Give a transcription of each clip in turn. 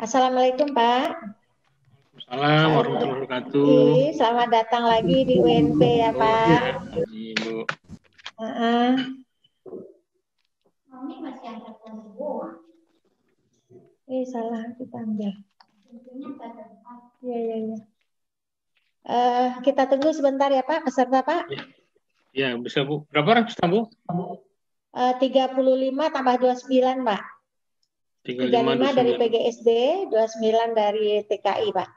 Assalamualaikum Pak. Assalamualaikum warahmatullahi wabarakatuh. Selamat datang lagi di UNP ya Pak. Iya, Ibu. Salah kita ambil. Iya. Kita tunggu sebentar ya Pak, peserta Pak. Ya, bisa Bu. Berapa orang peserta Bu? 35 tambah 29 Pak. 35 dari PGSD, 29 dari TKI Pak.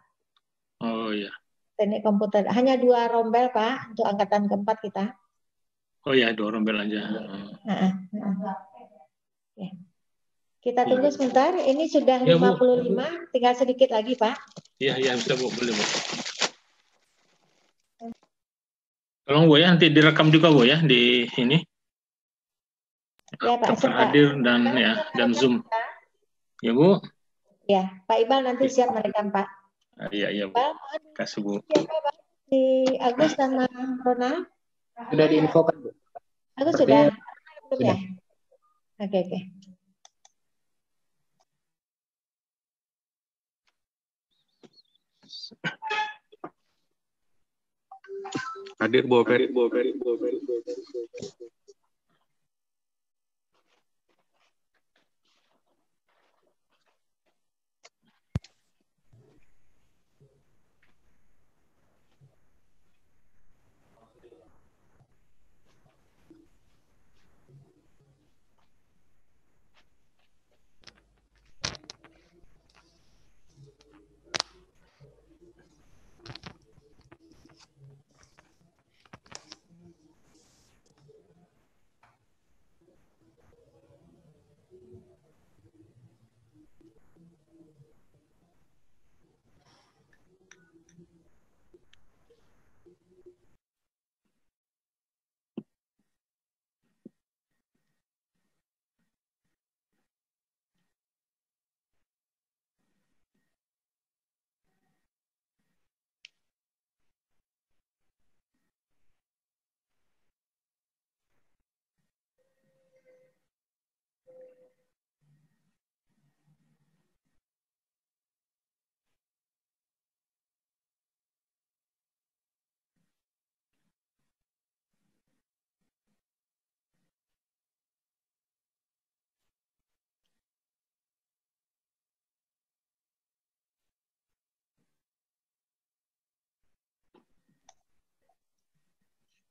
Oh iya. Teknik komputer. Hanya 2 rombel Pak untuk angkatan keempat kita. Oh ya, 2 rombel aja. Ya. Kita tunggu sebentar. Ini sudah 55, tinggal sedikit lagi Pak. Iya bisa Bu, boleh Bu. Tolong Bu ya, nanti direkam juga Bu ya di ini. Ya Pak, hadir dan Zoom. Ya Bu. Ya, Pak Iqbal nanti siap merekam Pak. Iya Bu. Kasih Bu. Siapa Pak? Di Agus sama Ronald? Sudah diinfokan Bu. Agus sudah. Ya? Oke. Hadir Bu Ferry.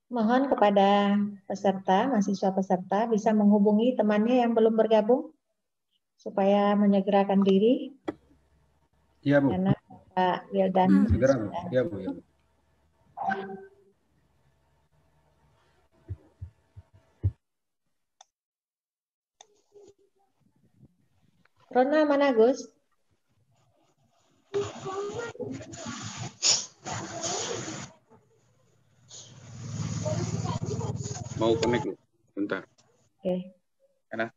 Mohon kepada mahasiswa peserta bisa menghubungi temannya yang belum bergabung supaya menyegerakan diri. Iya Bu. Karena Pak Wildan segera Bu. Iya Bu. Rona mana Gus? Mau connect Bu. Bentar. Oke. Enak.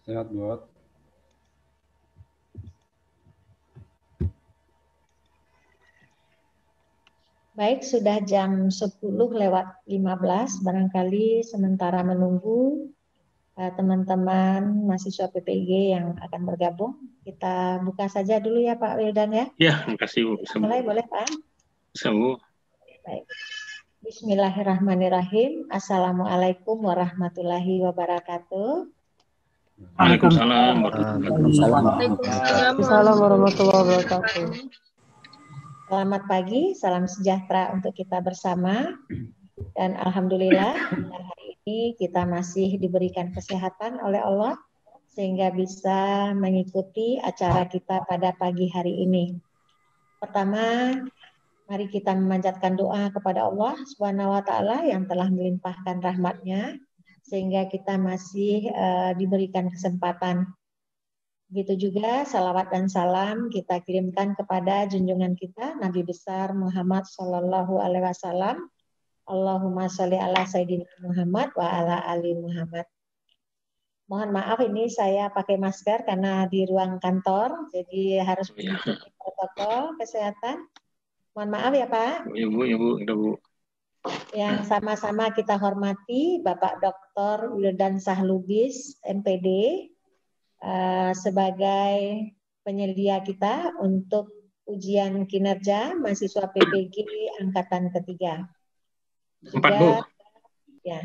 Sehat buat. Baik, sudah jam 10:15, barangkali sementara menunggu teman-teman mahasiswa PPG yang akan bergabung, kita buka saja dulu ya Pak Wildan ya. Ya, makasih Bu. Mulai boleh Pak? Bisa Bu. Baik. Bismillahirrahmanirrahim. Assalamualaikum warahmatullahi wabarakatuh. Waalaikumsalam warahmatullahi wabarakatuh. Selamat pagi, salam sejahtera untuk kita bersama. Dan alhamdulillah hari ini kita masih diberikan kesehatan oleh Allah sehingga bisa mengikuti acara kita pada pagi hari ini. Pertama, mari kita memanjatkan doa kepada Allah Subhanahu wa taala yang telah melimpahkan rahmat-Nya sehingga kita masih diberikan kesempatan. Begitu juga salawat dan salam kita kirimkan kepada junjungan kita Nabi besar Muhammad sallallahu alaihi wasallam. Allahumma sholli ala sayyidina Muhammad wa ala ali Muhammad. Mohon maaf ini saya pakai masker karena di ruang kantor, jadi harus mengikuti protokol kesehatan. Mohon maaf ya Pak. Ibu. Yang sama-sama kita hormati Bapak Dr. Wildan Sahlubis, MPD, sebagai penyedia kita untuk ujian kinerja mahasiswa PPG Angkatan ketiga. Empat, Bu. Ya,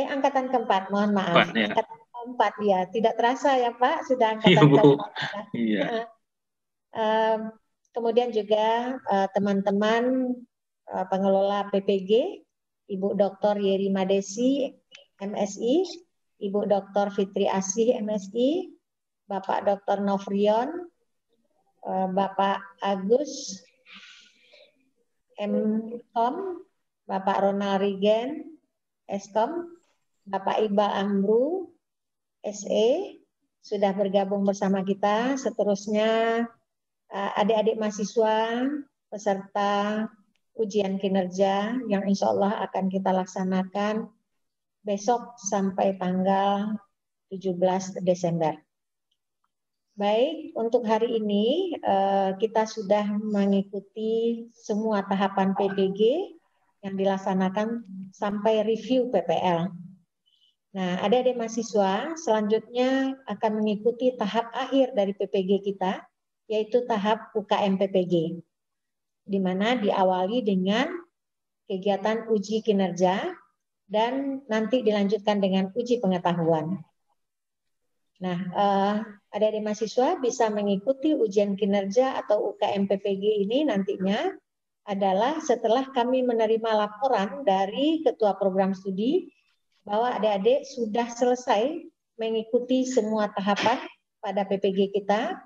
angkatan keempat, mohon maaf. Empat, ya. Angkatan keempat ya, tidak terasa ya Pak, sudah angkatan Iya, Bu. keempat. Iya. Kemudian juga teman-teman pengelola PPG, Ibu Dr. Yeri Madesi, MSI, Ibu Dr. Fitri Asih, MSI, Bapak Dr. Novrion, Bapak Agus, MKom, Bapak Ronald Rigen, Eskom, Bapak Iqbal Amru, SE, sudah bergabung bersama kita. Seterusnya adik-adik mahasiswa peserta ujian kinerja yang insya Allah akan kita laksanakan besok sampai tanggal 17 Desember. Baik, untuk hari ini kita sudah mengikuti semua tahapan PPG yang dilaksanakan sampai review PPL. Nah, adik-adik mahasiswa selanjutnya akan mengikuti tahap akhir dari PPG kita, yaitu tahap UKM PPG, di mana diawali dengan kegiatan uji kinerja dan nanti dilanjutkan dengan uji pengetahuan. Nah, adik-adik mahasiswa bisa mengikuti ujian kinerja atau UKM PPG ini nantinya adalah setelah kami menerima laporan dari Ketua Program Studi bahwa adik-adik sudah selesai mengikuti semua tahapan pada PPG kita,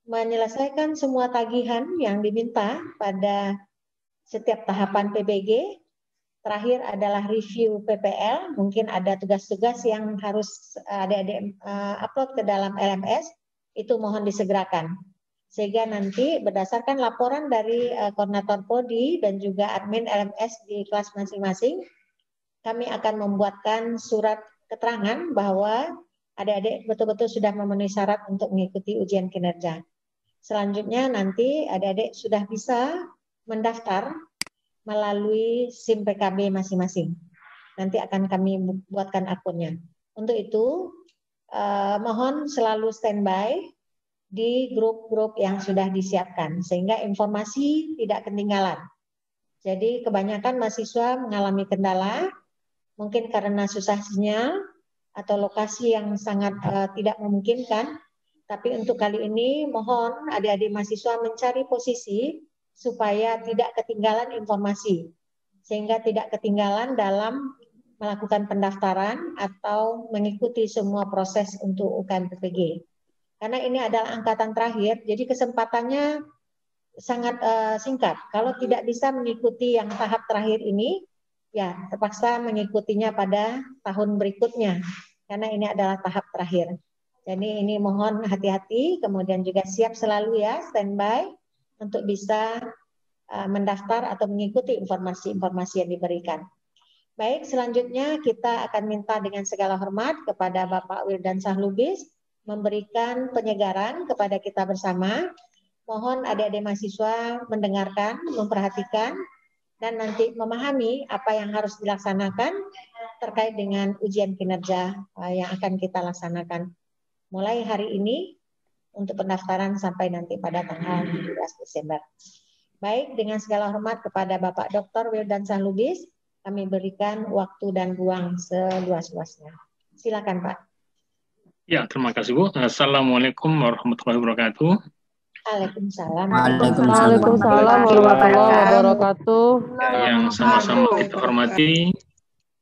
menyelesaikan semua tagihan yang diminta pada setiap tahapan PPG. Terakhir adalah review PPL, mungkin ada tugas-tugas yang harus adik-adik upload ke dalam LMS, itu mohon disegerakan. Sehingga nanti berdasarkan laporan dari koordinator prodi dan juga admin LMS di kelas masing-masing, kami akan membuatkan surat keterangan bahwa adik-adik betul-betul sudah memenuhi syarat untuk mengikuti ujian kinerja. Selanjutnya nanti adik-adik sudah bisa mendaftar melalui SIM PKB masing-masing. Nanti akan kami buatkan akunnya. Untuk itu, mohon selalu standby di grup-grup yang sudah disiapkan, sehingga informasi tidak ketinggalan. Jadi kebanyakan mahasiswa mengalami kendala, mungkin karena susah sinyal atau lokasi yang sangat tidak memungkinkan. Tapi untuk kali ini mohon adik-adik mahasiswa mencari posisi supaya tidak ketinggalan informasi, sehingga tidak ketinggalan dalam melakukan pendaftaran atau mengikuti semua proses untuk UKM PPG. Karena ini adalah angkatan terakhir, jadi kesempatannya sangat singkat. Kalau tidak bisa mengikuti yang tahap terakhir ini, ya terpaksa mengikutinya pada tahun berikutnya, karena ini adalah tahap terakhir. Jadi ini mohon hati-hati, kemudian juga siap selalu ya, standby untuk bisa mendaftar atau mengikuti informasi-informasi yang diberikan. Baik, selanjutnya kita akan minta dengan segala hormat kepada Bapak Wildan Sahlubis memberikan penyegaran kepada kita bersama. Mohon adik-adik mahasiswa mendengarkan, memperhatikan, dan nanti memahami apa yang harus dilaksanakan terkait dengan ujian kinerja yang akan kita laksanakan mulai hari ini untuk pendaftaran sampai nanti pada tanggal 17 Desember. Baik, dengan segala hormat kepada Bapak Dr. Wildan Sahlubis, kami berikan waktu dan ruang seluas-luasnya. Silakan Pak. Ya, terima kasih Bu. Assalamualaikum warahmatullahi wabarakatuh. Waalaikumsalam. Waalaikumsalam warahmatullahi wabarakatuh. Yang sama-sama kita hormati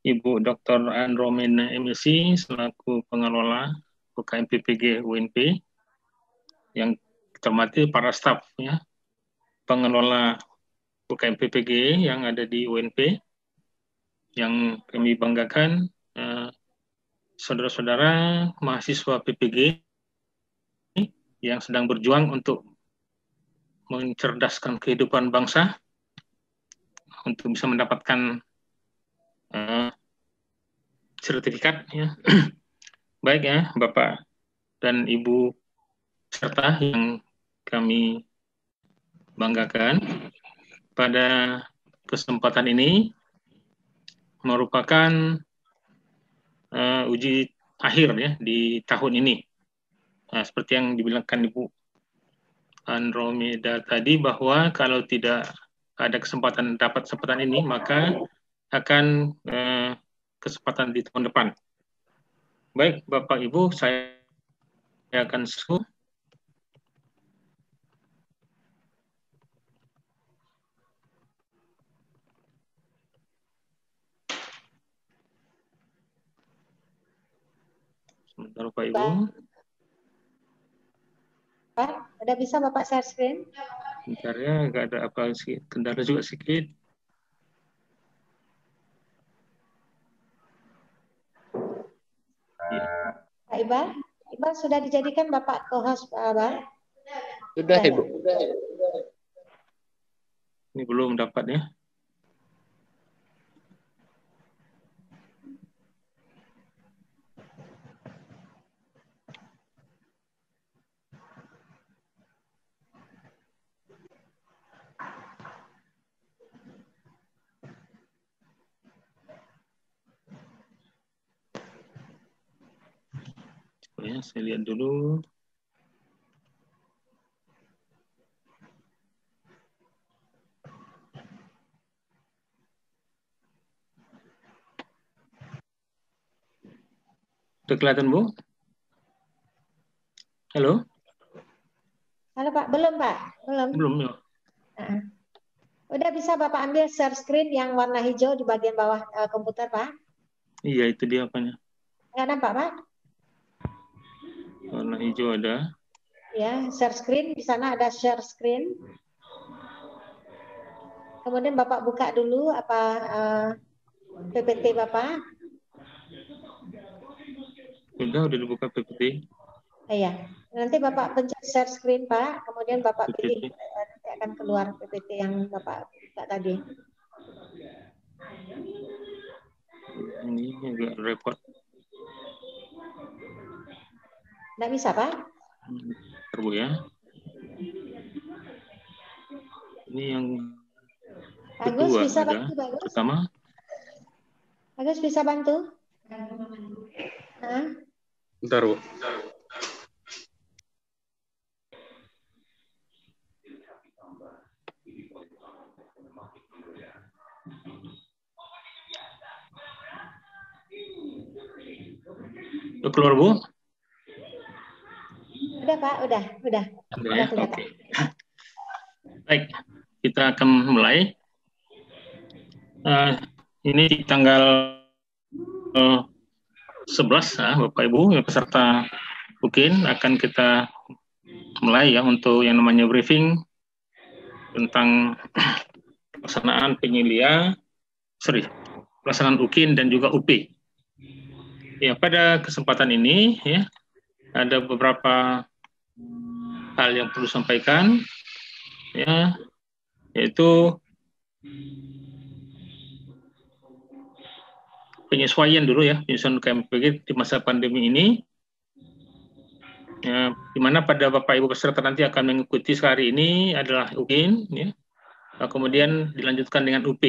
Ibu Dr. Andromeda MSc selaku pengelola UKM PPG UNP, yang terhormati para staf ya, pengelola UKM PPG yang ada di UNP, yang kami banggakan, saudara-saudara mahasiswa PPG yang sedang berjuang untuk mencerdaskan kehidupan bangsa, untuk bisa mendapatkan sertifikat ya. Baik ya Bapak dan Ibu peserta yang kami banggakan, pada kesempatan ini merupakan uji akhir ya di tahun ini. Nah, seperti yang dibilangkan Ibu Andromeda tadi, bahwa kalau tidak ada dapat kesempatan ini, maka akan kesempatan di tahun depan. Baik, Bapak Ibu, saya akan suruh. Sebentar, Bapak Ibu. Pak, udah bisa Bapak share screen? Bentar ya, agak ada apa sih, kendala juga sedikit. Pak Iqbal? Iqbal sudah dijadikan Bapak co-host Pak Iqbal? Sudah, Ibu. Ini belum dapat ya. Coba ya, saya lihat dulu. Udah kelihatan, Bu? Halo? Halo Pak, belum Pak? Belum. Belum ya. Udah bisa Bapak ambil share screen yang warna hijau di bagian bawah komputer Pak? Iya, itu dia apanya. Nggak nampak Pak? Warna hijau ada. Ya, share screen, di sana ada share screen. Kemudian Bapak buka dulu apa PPT Bapak. Udah dibuka PPT. Iya, nanti Bapak pencet share screen Pak, kemudian Bapak pilih, nanti akan keluar PPT yang Bapak buka tadi. Ini agak repot. Nggak bisa Pak? Terbu ya. Ini yang Bagus, kedua bisa ada. bantu Bagus? Pertama. Bagus bisa bantu? Hah? Bentar, Bu. Udah keluar, Bu? Udah Pak, udah Udah ya, kelihatan. oke. Baik, kita akan mulai. Ini di tanggal 11, Bapak Ibu, peserta UKIN akan kita mulai ya untuk yang namanya briefing tentang pelaksanaan pelaksanaan UKIN dan juga UP. Ya, pada kesempatan ini ya ada beberapa hal yang perlu sampaikan ya, yaitu penyesuaian dulu ya, penyesuaian UKM di masa pandemi ini. Ya, di mana pada Bapak Ibu peserta nanti akan mengikuti sehari ini adalah UKIN, ya. Kemudian dilanjutkan dengan UP.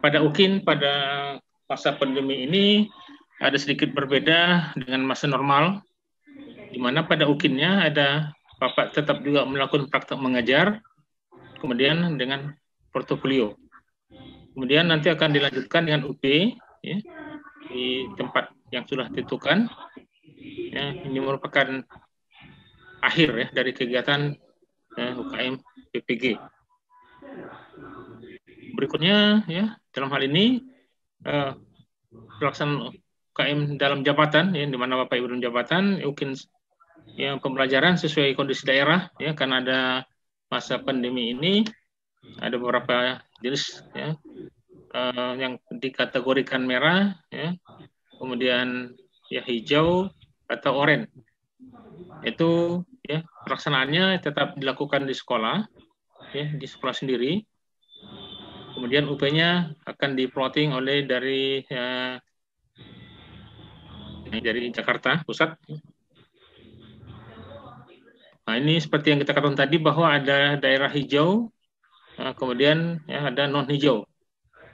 Pada UKIN pada masa pandemi ini ada sedikit berbeda dengan masa normal, di mana pada UKIN-nya ada Bapak tetap juga melakukan praktek mengajar, kemudian dengan portofolio. Kemudian nanti akan dilanjutkan dengan UP ya, di tempat yang sudah ditentukan. Ya, ini merupakan akhir ya dari kegiatan UKM PPG. Berikutnya ya, dalam hal ini pelaksanaan UKM dalam jabatan, ya, di mana Bapak Ibu dalam jabatan, mungkin ya, pembelajaran sesuai kondisi daerah, ya, karena ada masa pandemi ini, ada beberapa jenis, ya, yang dikategorikan merah, ya, kemudian ya hijau atau oranye. Itu ya pelaksanaannya tetap dilakukan di sekolah, ya, di sekolah sendiri. Kemudian UP-nya akan di-plotting oleh dari Jakarta Pusat. Nah, ini seperti yang kita katakan tadi bahwa ada daerah hijau, kemudian ya, ada non hijau.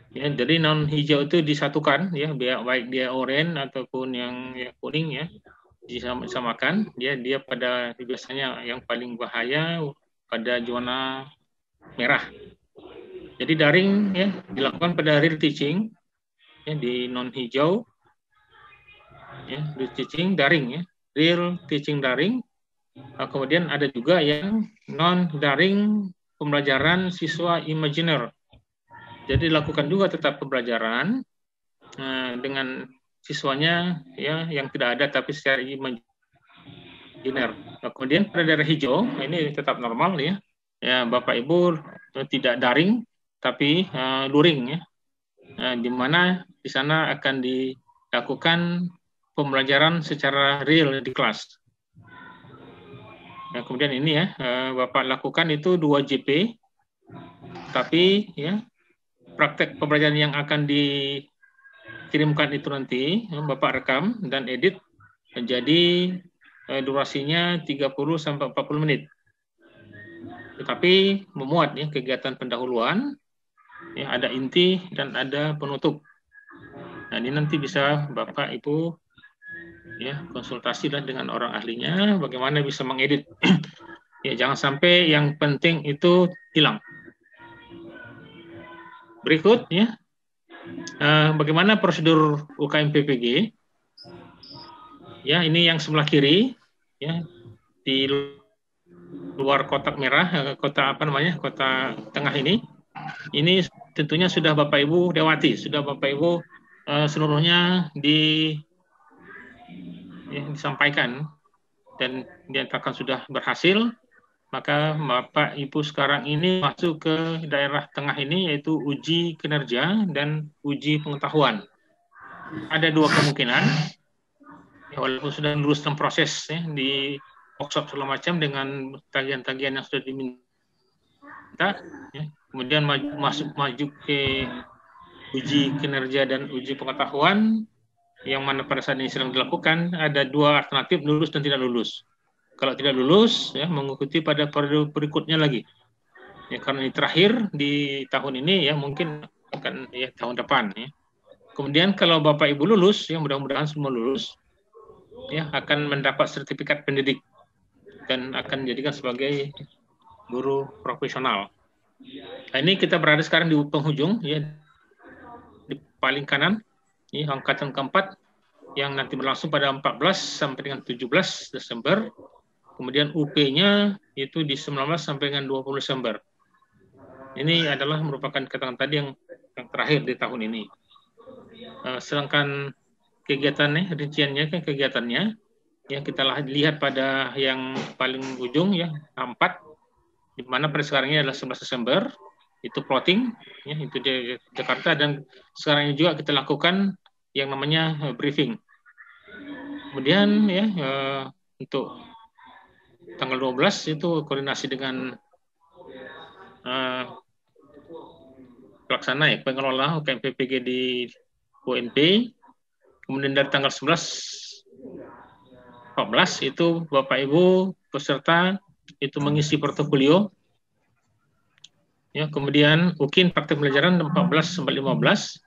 Ya, jadi non hijau itu disatukan, ya, baik dia oranye ataupun yang ya, kuning, ya, disamakan. Dia pada biasanya yang paling bahaya pada zona merah. Jadi daring, ya, dilakukan pada real teaching, ya, di non hijau, ya, real teaching daring, ya, real teaching daring. Kemudian ada juga yang non daring, pembelajaran siswa imajiner. Jadi dilakukan juga tetap pembelajaran dengan siswanya, ya, yang tidak ada tapi secara imajiner. Kemudian pada daerah hijau ini tetap normal, ya. Ya, Bapak Ibu tidak daring tapi luring, ya. Di mana di sana akan dilakukan pembelajaran secara real di kelas. Nah, kemudian ini, ya, Bapak lakukan itu 2 JP, tapi ya praktek pembelajaran yang akan dikirimkan itu nanti Bapak rekam dan edit menjadi durasinya 30 sampai 40 menit. Tetapi memuat, ya, kegiatan pendahuluan, ya, ada inti dan ada penutup. Nah, ini nanti bisa Bapak Ibu, ya, konsultasilah dengan orang ahlinya bagaimana bisa mengedit. Ya, jangan sampai yang penting itu hilang. Berikut, ya, bagaimana prosedur UKM PPG. Ya, ini yang sebelah kiri, ya, di luar kotak merah, kotak kotak tengah ini tentunya sudah Bapak Ibu lewati, sudah Bapak Ibu seluruhnya disampaikan dan dinyatakan sudah berhasil. Maka Bapak Ibu sekarang ini masuk ke daerah tengah ini, yaitu uji kinerja dan uji pengetahuan. Ada 2 kemungkinan, ya, walaupun sudah meneruskan proses, ya, di workshop segala macam dengan tagihan-tagihan yang sudah diminta, ya. Kemudian maju ke uji kinerja dan uji pengetahuan, yang mana pada saat ini sedang dilakukan. Ada 2 alternatif, lulus dan tidak lulus. Kalau tidak lulus, ya, mengikuti pada periode berikutnya lagi. Ya, karena ini terakhir di tahun ini, ya, mungkin akan, ya, tahun depan, ya. Kemudian kalau Bapak Ibu lulus, ya, mudah-mudahan semua lulus, ya, akan mendapat sertifikat pendidik dan akan dijadikan sebagai guru profesional. Nah, ini kita berada sekarang di penghujung, ya, di paling kanan, ini angkatan keempat yang nanti berlangsung pada 14 sampai dengan 17 Desember. Kemudian UP-nya itu di 19 sampai dengan 20 Desember. Ini adalah merupakan keterangan tadi yang terakhir di tahun ini. Sedangkan kegiatannya, rinciannya, kan kegiatannya, ya, kita lihat pada yang paling ujung, ya, 4, di mana pada sekarang ini adalah 11 Desember, itu plotting, ya, itu di Jakarta, dan sekarang ini juga kita lakukan yang namanya briefing. Kemudian, ya, untuk tanggal 12 itu koordinasi dengan pelaksana, ya, pengelola UKM PPG di UNP. Kemudian dari tanggal 11 14 itu Bapak Ibu peserta itu mengisi portofolio. Ya, kemudian UKIN praktek pembelajaran 14 sampai 15.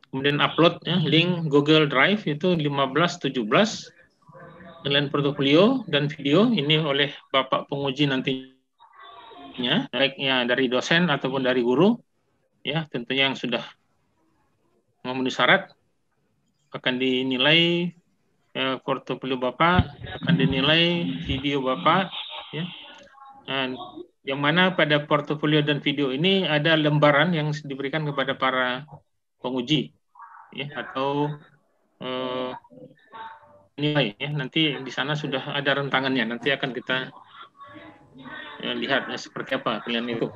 Kemudian upload, ya, link Google Drive itu 15 17. Dengan portofolio dan video ini oleh Bapak penguji nantinya, baiknya dari dosen ataupun dari guru, ya, tentunya yang sudah memenuhi syarat akan dinilai, portofolio Bapak, akan dinilai video Bapak, ya. Dan yang mana pada portofolio dan video ini ada lembaran yang diberikan kepada para penguji, ya, atau nilai ya. Nanti di sana sudah ada rentangannya. Nanti akan kita lihat seperti apa pilihan itu.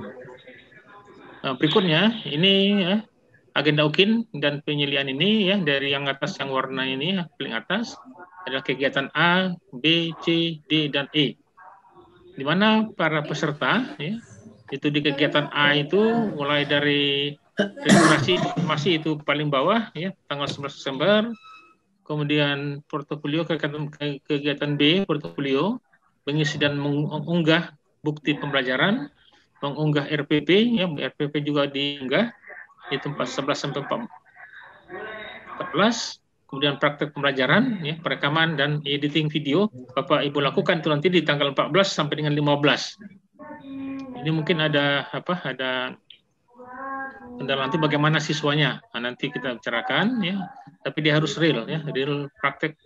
Berikutnya ini ya, agenda UKIN dan penyelian ini ya, dari yang atas yang warna ini ya, paling atas adalah kegiatan A, B, C, D, dan E. Di mana para peserta ya, itu di kegiatan A itu mulai dari registrasi informasi itu paling bawah ya, tanggal 11 Desember. Kemudian portofolio kegiatan B, portofolio mengisi dan mengunggah bukti pembelajaran, mengunggah RPP ya, RPP juga diunggah itu 11 sampai 14. Kemudian praktek pembelajaran ya, perekaman dan editing video Bapak Ibu lakukan itu nanti di tanggal 14 sampai dengan 15. Ini mungkin ada kendala nanti bagaimana siswanya. Nah, nanti kita bicarakan ya, tapi dia harus real ya, real praktek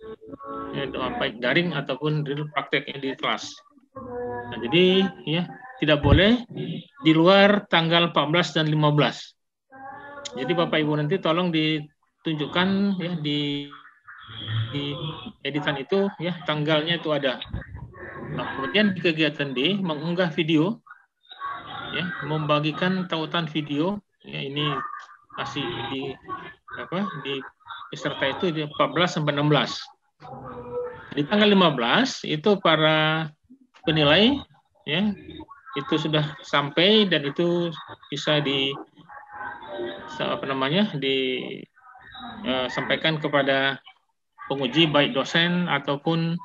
ya, baik daring ataupun real praktek di kelas. Nah, jadi ya tidak boleh di luar tanggal 14 dan 15. Jadi Bapak Ibu nanti tolong ditunjukkan ya di editan itu ya tanggalnya itu ada. Nah, kemudian di kegiatan D mengunggah video ya, membagikan tautan video ya, ini masih di peserta itu di 14 sampai 16. Di tanggal 15 itu para penilai ya itu sudah sampai dan itu bisa disampaikan kepada penguji baik dosen ataupun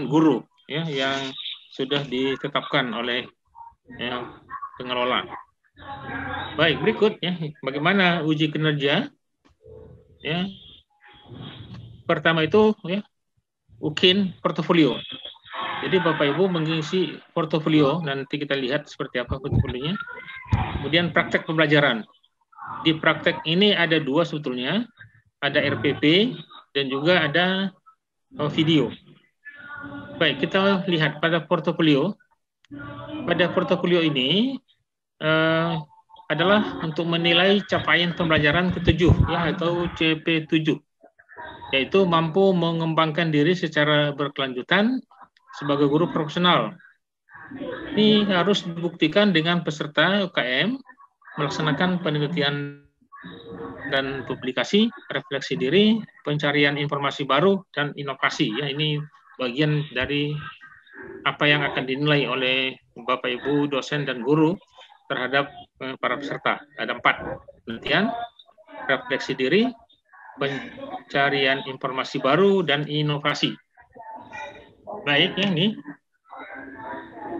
guru ya yang sudah ditetapkan oleh pengelola. Baik, berikut ya bagaimana uji kinerja ya. Pertama itu ya UKIN portofolio. Jadi Bapak Ibu mengisi portofolio, nanti kita lihat seperti apa portofolionya. Kemudian praktek pembelajaran. Di praktek ini ada dua sebetulnya, ada RPP dan juga ada video. Baik, kita lihat pada portofolio. Pada portofolio ini adalah untuk menilai capaian pembelajaran ke-7 ya, atau CP7, yaitu mampu mengembangkan diri secara berkelanjutan sebagai guru profesional. Ini harus dibuktikan dengan peserta UKM melaksanakan penelitian dan publikasi, refleksi diri, pencarian informasi baru, dan inovasi. Ya, ini bagian dari apa yang akan dinilai oleh Bapak Ibu dosen dan guru terhadap para peserta. Ada 4: penelitian, refleksi diri, pencarian informasi baru, dan inovasi. Baik, ya, ini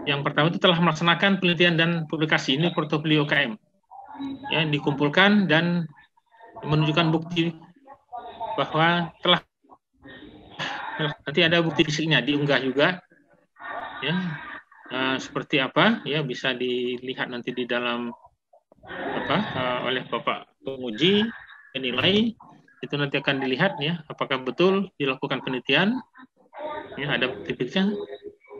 yang pertama itu telah melaksanakan penelitian dan publikasi. Ini portofolio UKM ya, dikumpulkan dan menunjukkan bukti bahwa telah, nanti ada bukti fisiknya diunggah juga ya. Seperti apa ya, bisa dilihat nanti di dalam oleh Bapak penguji penilai, itu nanti akan dilihat ya apakah betul dilakukan penelitian ya, ada bukti fisiknya.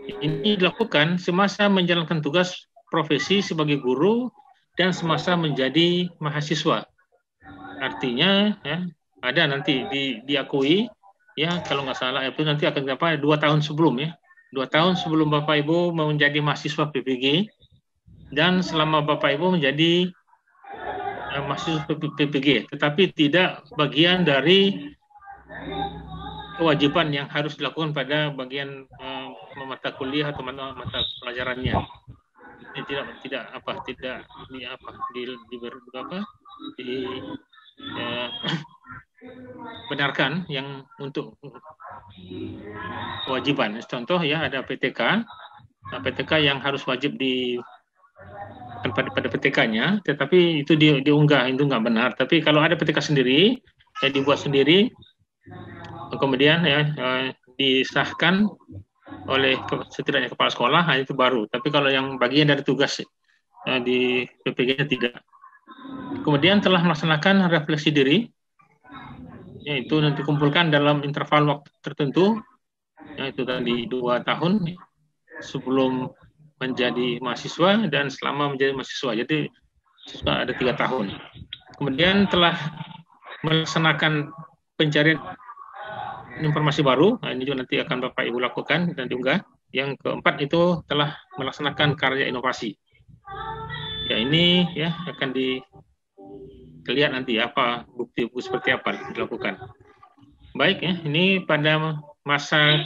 Ini dilakukan semasa menjalankan tugas profesi sebagai guru dan semasa menjadi mahasiswa. Artinya ya, ada nanti diakui ya, kalau nggak salah itu nanti akan 2 tahun sebelum ya. 2 tahun sebelum Bapak Ibu menjadi mahasiswa PPG dan selama Bapak Ibu menjadi mahasiswa PPG, tetapi tidak bagian dari kewajiban yang harus dilakukan pada bagian mata kuliah atau mata pelajarannya. Ini tidak benarkan yang untuk kewajiban. Contoh ya, ada PTK. Nah, PTK yang harus wajib pada PTK-nya, tetapi itu diunggah, itu nggak benar. Tapi kalau ada PTK sendiri, ya dibuat sendiri, kemudian ya disahkan oleh setidaknya kepala sekolah, itu baru. Tapi kalau yang bagian dari tugas di PPG-nya tidak. Kemudian telah melaksanakan refleksi diri, yaitu nanti kumpulkan dalam interval waktu tertentu, yaitu tadi 2 tahun sebelum menjadi mahasiswa dan selama menjadi mahasiswa. Jadi ada 3 tahun. kemudian telah melaksanakan pencarian informasi baru. Nah, ini juga nanti akan Bapak Ibu lakukan dan diunggah. Yang keempat itu telah melaksanakan karya inovasi. Ya, ini ya akan dilihat nanti apa bukti-bukti seperti apa dilakukan. Baik ya, ini pada masa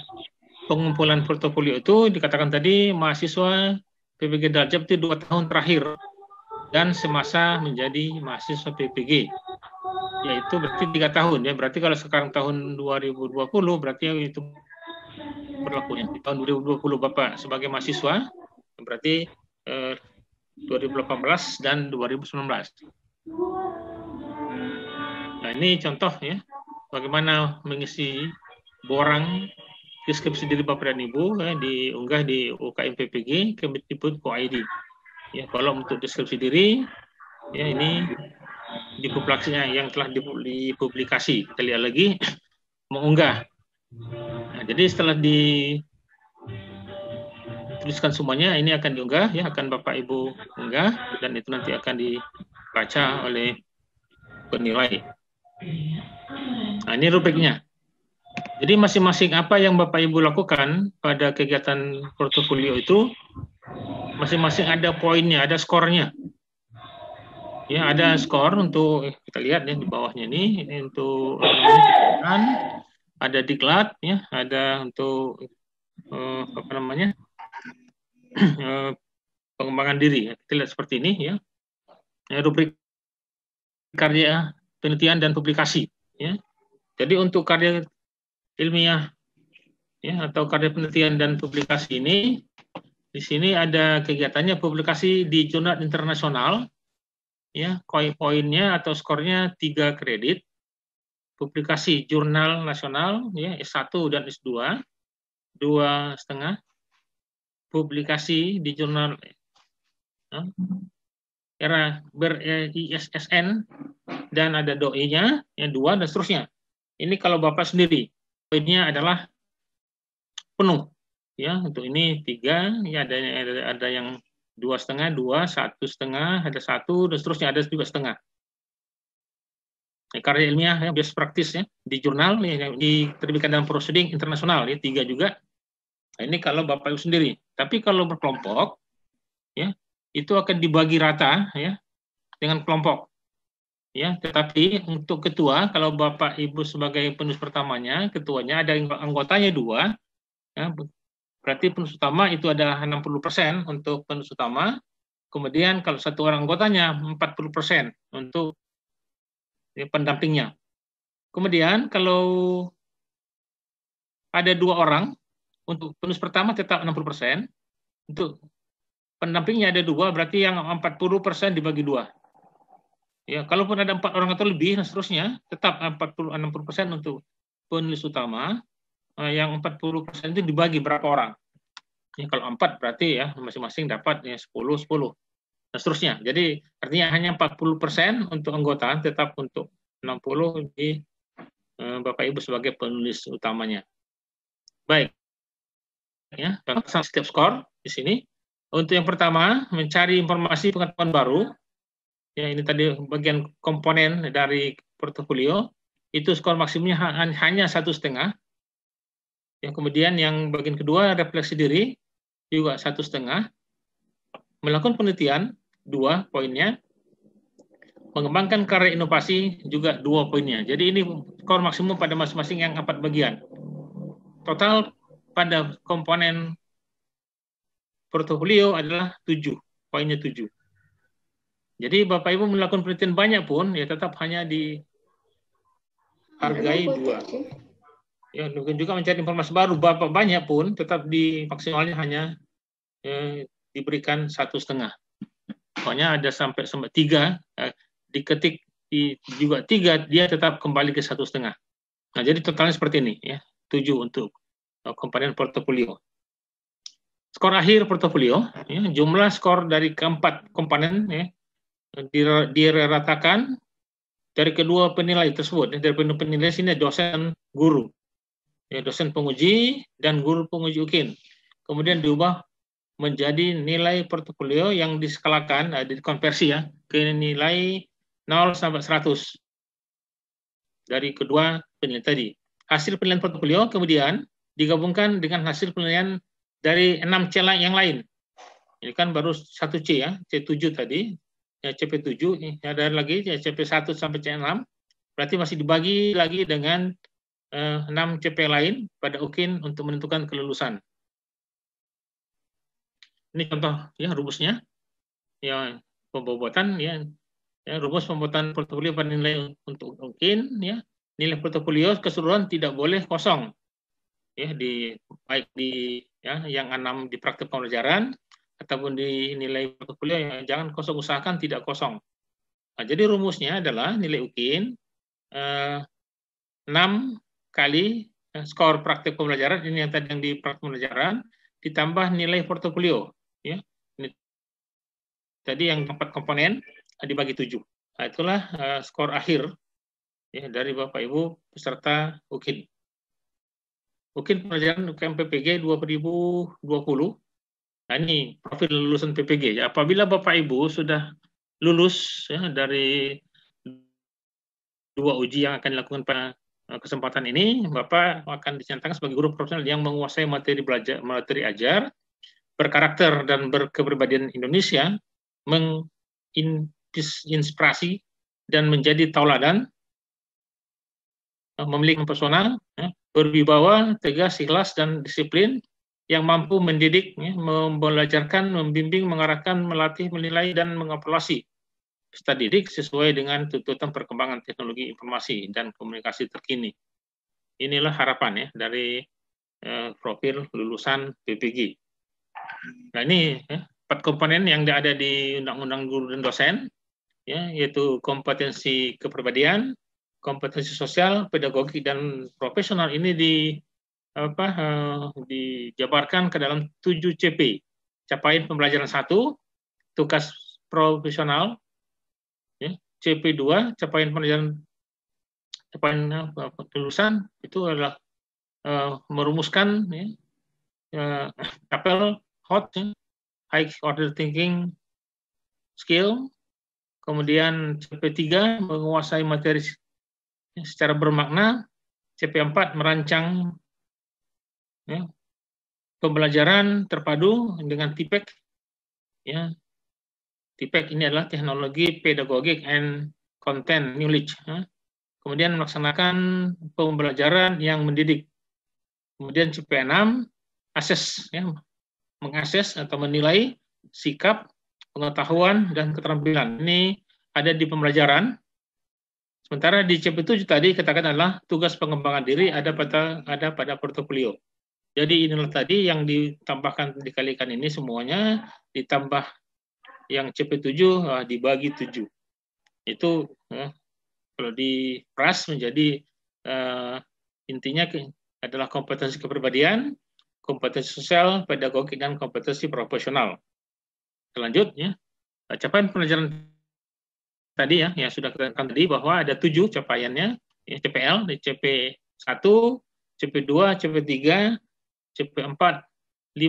pengumpulan portofolio itu dikatakan tadi mahasiswa PPG Darjab itu 2 tahun terakhir dan semasa menjadi mahasiswa PPG, yaitu berarti 3 tahun ya. Berarti kalau sekarang tahun 2020 berarti itu berlakunya di tahun 2020 Bapak sebagai mahasiswa, berarti 2018 dan 2019. Nah, ini contoh ya bagaimana mengisi borang deskripsi diri Bapak dan Ibu ya, diunggah di UKM PPG Kemdikbud.go.id. Ya, kalau untuk deskripsi diri ya ini di publikasinya yang telah dipublikasi. Kita lihat lagi mengunggah. Nah, jadi setelah dituliskan semuanya, ini akan diunggah ya, akan Bapak Ibu unggah dan itu nanti akan dibaca oleh penilai. Nah, ini rubriknya. Jadi masing-masing apa yang Bapak Ibu lakukan pada kegiatan portofolio itu, masing-masing ada poinnya, ada skornya. Ya, ada skor untuk kita lihat ya di bawahnya ini untuk ada diklat ya, ada untuk apa namanya pengembangan diri. Ya. Kita lihat seperti ini ya. Rubrik karya penelitian dan publikasi ya. Jadi untuk karya ilmiah ya atau karya penelitian dan publikasi ini di sini ada kegiatannya publikasi di jurnal internasional ya, poinnya atau skornya 3 kredit. Publikasi jurnal nasional ya S1 dan S2 2,5. Publikasi di jurnal era ber-ISSN dan ada doi-nya yang 2 dan seterusnya. Ini kalau Bapak sendiri poinnya adalah penuh ya, untuk ini 3 ya, ada yang 2,5, 2, 1,5, ada 1 dan seterusnya, ada juga setengah. Karya ilmiah ya, best practice ya di jurnal ya, yang diterbitkan dalam proceeding internasional ya 3 juga. Nah, ini kalau Bapak Ibu sendiri. Tapi kalau berkelompok ya itu akan dibagi rata ya dengan kelompok. Ya, tetapi untuk ketua kalau Bapak Ibu sebagai penulis pertamanya, ketuanya ada anggotanya 2 ya, berarti penulis utama itu adalah 60% untuk penulis utama. Kemudian kalau satu orang anggotanya 40% untuk ya, pendampingnya. Kemudian kalau ada 2 orang untuk penulis pertama tetap 60%, untuk pendampingnya ada 2, berarti yang 40% dibagi 2. Ya, kalaupun ada 4 orang atau lebih dan seterusnya, tetap 60% untuk penulis utama. Yang 40% itu dibagi berapa orang. Ya, kalau 4 berarti ya masing-masing dapat ya 10 dan seterusnya. Jadi artinya hanya 40% untuk anggota, tetap untuk 60 di Bapak Ibu sebagai penulis utamanya. Baik. Ya, setiap skor di sini. Untuk yang pertama, mencari informasi pengetahuan baru. Ya, ini tadi bagian komponen dari portofolio. Itu skor maksimumnya hanya 1,5. Ya, kemudian yang bagian kedua refleksi diri juga 1,5. Melakukan penelitian 2 poinnya. Mengembangkan karya inovasi juga 2 poinnya. Jadi ini skor maksimum pada masing-masing yang 4 bagian. Total pada komponen portofolio adalah 7, poinnya 7. Jadi Bapak Ibu melakukan penelitian banyak pun ya tetap hanya dihargai 2. Ya, mungkin juga mencari informasi baru Bapak banyak pun tetap di maksimalnya hanya diberikan 1,5. Pokoknya ada sampai 3 diketik juga 3 dia tetap kembali ke 1,5. Nah, jadi totalnya seperti ini ya, 7 untuk komponen portofolio. Skor akhir portofolio ya, jumlah skor dari keempat komponen ya diratakan dari kedua penilai tersebut. Dari penilai sini dosen guru. Ya, dosen penguji dan guru penguji UKIN. Kemudian diubah menjadi nilai portofolio yang diskalakan, dikonversi ya ke nilai 0 sampai 100 dari kedua penilaian tadi. Hasil penilaian portofolio kemudian digabungkan dengan hasil penilaian dari 6 C yang lain. Ini kan baru 1 C ya, C7 tadi, ya CP7, ada lagi ya CP1 sampai C6, berarti masih dibagi lagi dengan 6 CP lain pada UKIN untuk menentukan kelulusan. Ini contoh ya rumusnya, ya pembobotan ya rumus pembuatan portofolio pada nilai untuk UKIN ya. Nilai portofolio keseluruhan tidak boleh kosong ya, baik di ya yang 6 di praktek pembelajaran ataupun di nilai portofolio yang jangan kosong, usahakan tidak kosong. Nah, jadi rumusnya adalah nilai UKIN 6 kali skor praktek pembelajaran, ini yang tadi yang di praktek pembelajaran, ditambah nilai portofolio ya. Ini tadi yang 4 komponen dibagi 7. Nah, itulah skor akhir ya, dari Bapak Ibu peserta UKIN. UKIN pelajaran UKM PPG 2020. Nah, ini profil lulusan PPG. Ya, apabila Bapak Ibu sudah lulus ya, dari 2 uji yang akan dilakukan pada kesempatan ini, Bapak akan dinyatakan sebagai guru profesional yang menguasai materi belajar, materi ajar, berkarakter dan berkepribadian Indonesia, menginspirasi dan menjadi tauladan, memiliki pesona, berwibawa, tegas, ikhlas, dan disiplin, yang mampu mendidik, membelajarkan, membimbing, mengarahkan, melatih, menilai, dan mengevaluasi peserta didik sesuai dengan tuntutan perkembangan teknologi informasi dan komunikasi terkini. Inilah harapan ya dari profil lulusan PPG. Nah, ini 4 komponen yang ada di Undang-Undang Guru dan Dosen, ya, yaitu kompetensi kepribadian, kompetensi sosial, pedagogik, dan profesional. Ini dijabarkan ke dalam 7 CP. Capaian pembelajaran 1, tugas profesional, ya, CP2, capaian pembelajaran, capaian kelulusan, itu adalah merumuskan ya, apel HOT, ya, high order thinking skill. Kemudian CP3 menguasai materi secara bermakna. CP4 merancang ya, pembelajaran terpadu dengan TPEC. Ya, TPEC ini adalah teknologi pedagogik and content knowledge. Ya. Kemudian melaksanakan pembelajaran yang mendidik. Kemudian CP6 assess, ya, mengakses atau menilai sikap, pengetahuan, dan keterampilan. Ini ada di pembelajaran. Sementara di CP7 tadi katakan adalah tugas pengembangan diri ada pada portofolio. Jadi inilah tadi yang ditambahkan, dikalikan ini semuanya, ditambah yang CP7 dibagi 7. Itu kalau diperas menjadi intinya adalah kompetensi kepribadian, kompetensi sosial, pedagogik, dan kompetensi profesional. Selanjutnya, capaian pembelajaran tadi ya, yang sudah kita katakan tadi bahwa ada 7 capaiannya, ya, CPL, CP1, CP2, CP3, CP4, 5, 6,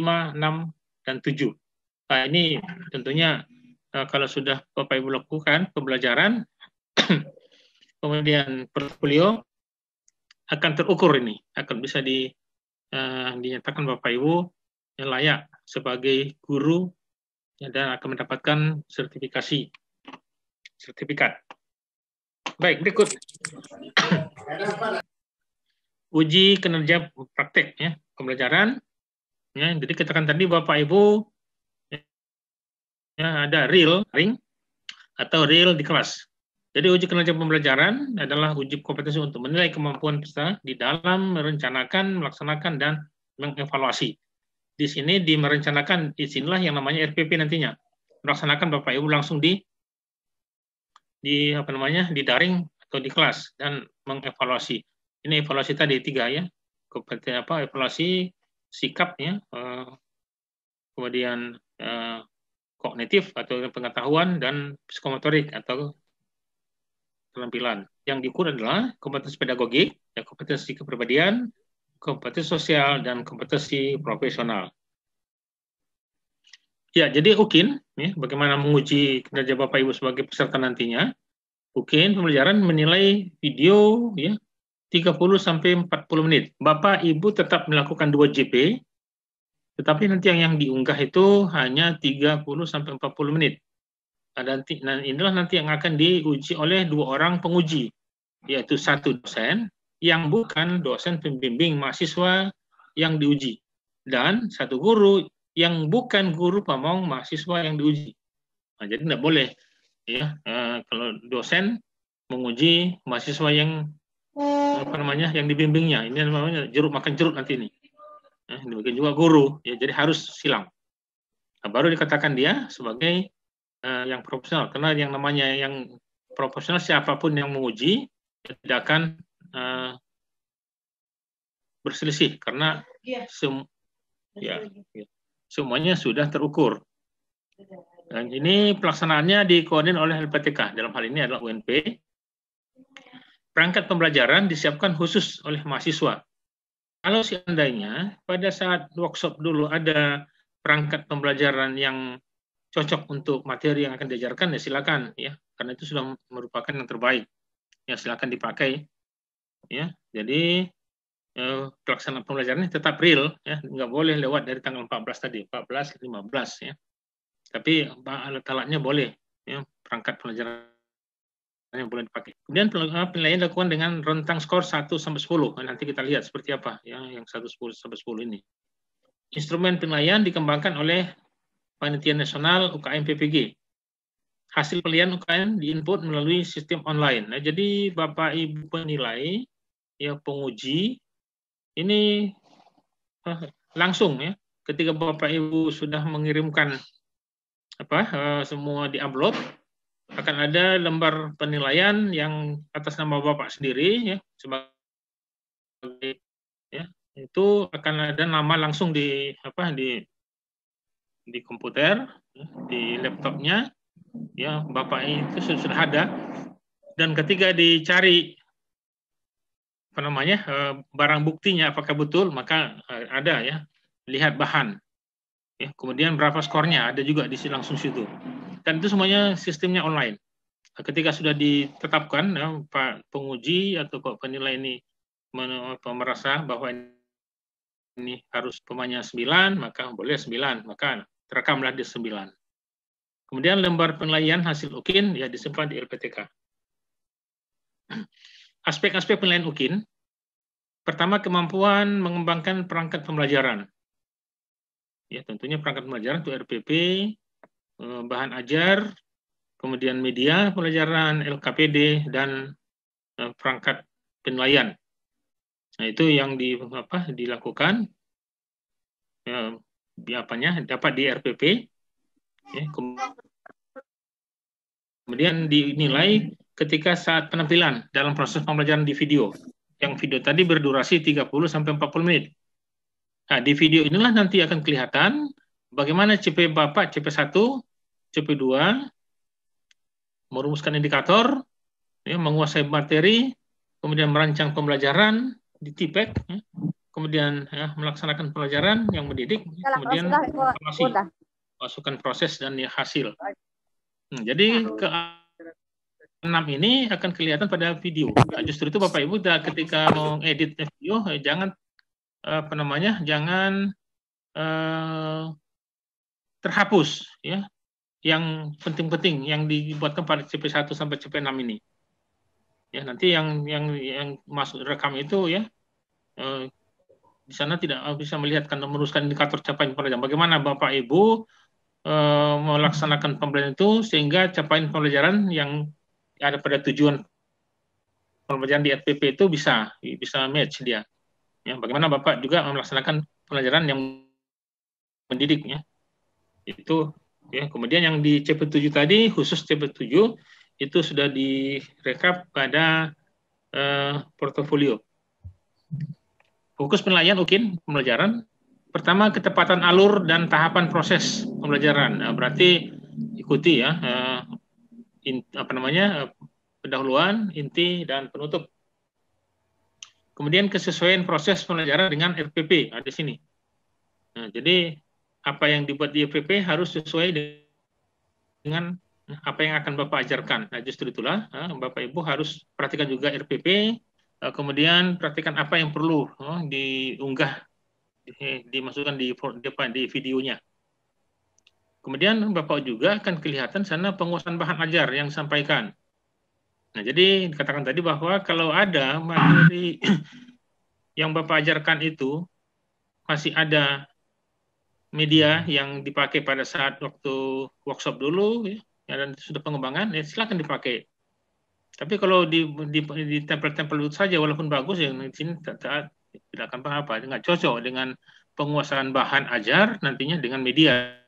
dan 7. Nah, ini tentunya kalau sudah Bapak Ibu lakukan pembelajaran, kemudian portfolio akan terukur, ini akan bisa dinyatakan Bapak Ibu yang layak sebagai guru ya, dan akan mendapatkan sertifikat. Baik, berikut uji kinerja praktek ya pembelajaran. Ya, jadi katakan tadi Bapak Ibu ya, ada real atau real di kelas. Jadi uji kinerja pembelajaran adalah uji kompetensi untuk menilai kemampuan peserta di dalam merencanakan, melaksanakan, dan mengevaluasi. Di sini di merencanakan, disinilah yang namanya RPP nantinya. Melaksanakan Bapak Ibu langsung di daring atau di kelas, dan mengevaluasi. Ini evaluasi tadi 3 ya. Evaluasi sikapnya, kemudian kognitif atau pengetahuan, dan psikomotorik atau keterampilan. Yang diukur adalah kompetensi pedagogik, ya, kompetensi kepribadian, kompetensi sosial, dan kompetensi profesional. Ya, jadi UKIN, ya, bagaimana menguji kinerja Bapak Ibu sebagai peserta nantinya. UKIN pembelajaran menilai video ya 30 sampai 40 menit. Bapak Ibu tetap melakukan 2 JP, tetapi nanti yang diunggah itu hanya 30 sampai 40 menit. Nah, inilah nanti yang akan diuji oleh 2 orang penguji, yaitu 1 dosen yang bukan dosen pembimbing mahasiswa yang diuji, dan 1 guru yang bukan guru pamong mahasiswa yang diuji. Nah, jadi tidak boleh ya kalau dosen menguji mahasiswa yang yang dibimbingnya. Ini namanya jeruk makan jeruk nanti ini. Demikian juga guru, ya, jadi harus silang. Nah, baru dikatakan dia sebagai yang profesional, karena yang namanya yang profesional siapapun yang menguji tidak akan berselisih karena semuanya sudah terukur. Dan ini pelaksanaannya dikoordinir oleh LPTK, dalam hal ini adalah UNP. Perangkat pembelajaran disiapkan khusus oleh mahasiswa. Kalau seandainya pada saat workshop dulu ada perangkat pembelajaran yang cocok untuk materi yang akan diajarkan, ya silakan ya, karena itu sudah merupakan yang terbaik. Ya silakan dipakai. Ya, jadi pelaksanaan pembelajaran ini tetap real, ya, nggak boleh lewat dari tanggal 14 tadi, 14, 15 ya. Tapi alat-alatnya boleh, ya, perangkat pelajaran yang boleh dipakai. Kemudian penilaian dilakukan dengan rentang skor 1 sampai 10. Nanti kita lihat seperti apa ya yang 1 sampai 10 ini. Instrumen penilaian dikembangkan oleh Panitia Nasional UKM PPG. Hasil penilaian UKM diinput melalui sistem online. Nah, jadi Bapak Ibu penilai, ya penguji ini langsung ya. Ketika Bapak Ibu sudah mengirimkan semua diupload, akan ada lembar penilaian yang atas nama Bapak sendiri ya sebagai ya, itu akan ada nama langsung di komputer, di laptopnya ya, Bapak itu sudah ada, dan ketika dicari barang buktinya apakah betul, maka ada ya, lihat bahan ya, kemudian berapa skornya ada juga di langsung situ. Dan itu semuanya sistemnya online. Ketika sudah ditetapkan, ya, Pak penguji atau Pak penilai ini merasa bahwa ini harus pemanya 9, maka boleh 9, maka terekamlah di 9. Kemudian lembar penilaian hasil UKIN ya disimpan di LPTK. Aspek-aspek penilaian UKIN, pertama kemampuan mengembangkan perangkat pembelajaran. Ya, tentunya perangkat pembelajaran itu RPP, bahan ajar, kemudian media pembelajaran, LKPD, dan perangkat penilaian. Nah, itu yang dilakukan dapat di RPP, ya, kemudian dinilai ketika saat penampilan dalam proses pembelajaran di video. Yang video tadi berdurasi 30 sampai 40 menit. Nah, di video inilah nanti akan kelihatan bagaimana CP Bapak, CP1, CP2, merumuskan indikator, ya, menguasai materi, kemudian merancang pembelajaran di TIPEK, ya, kemudian ya, melaksanakan pelajaran yang mendidik, kemudian evaluasi, masukkan proses dan ya, hasil. Jadi ke-6 ini akan kelihatan pada video. Nah, justru itu Bapak Ibu ketika mau edit video, jangan jangan terhapus ya yang penting-penting yang dibuatkan pada CP1 sampai CP6 ini. Ya, nanti yang masuk rekam itu ya di sana tidak bisa melihat karena meneruskan indikator capaian pembelajaran. Bagaimana Bapak Ibu melaksanakan pembelajaran itu sehingga capaian pembelajaran yang ada pada tujuan pembelajaran di RPP itu bisa match dia. Ya, bagaimana Bapak juga melaksanakan pelajaran yang mendidik ya. Itu ya, kemudian yang di CP7 tadi, khusus CP7 itu sudah direkap pada portofolio. Fokus penilaian UKIN pembelajaran. Pertama, ketepatan alur dan tahapan proses pembelajaran. Nah, berarti ikuti ya pendahuluan, inti, dan penutup. Kemudian kesesuaian proses pembelajaran dengan RPP ada di sini. Nah, jadi apa yang dibuat di RPP harus sesuai dengan apa yang akan Bapak ajarkan. Nah, justru itulah Bapak Ibu harus perhatikan juga RPP, kemudian perhatikan apa yang perlu diunggah, dimasukkan di videonya. Kemudian Bapak juga akan kelihatan sana penguasaan bahan ajar yang disampaikan. Nah, jadi dikatakan tadi bahwa kalau ada materi yang Bapak ajarkan itu masih ada media yang dipakai pada saat waktu workshop dulu, ya, dan sudah pengembangan, ya silakan dipakai. Tapi kalau di tempel-tempel itu saja, walaupun bagus, ya di sini tidak akan apa-apa, nggak cocok dengan penguasaan bahan ajar nantinya dengan media.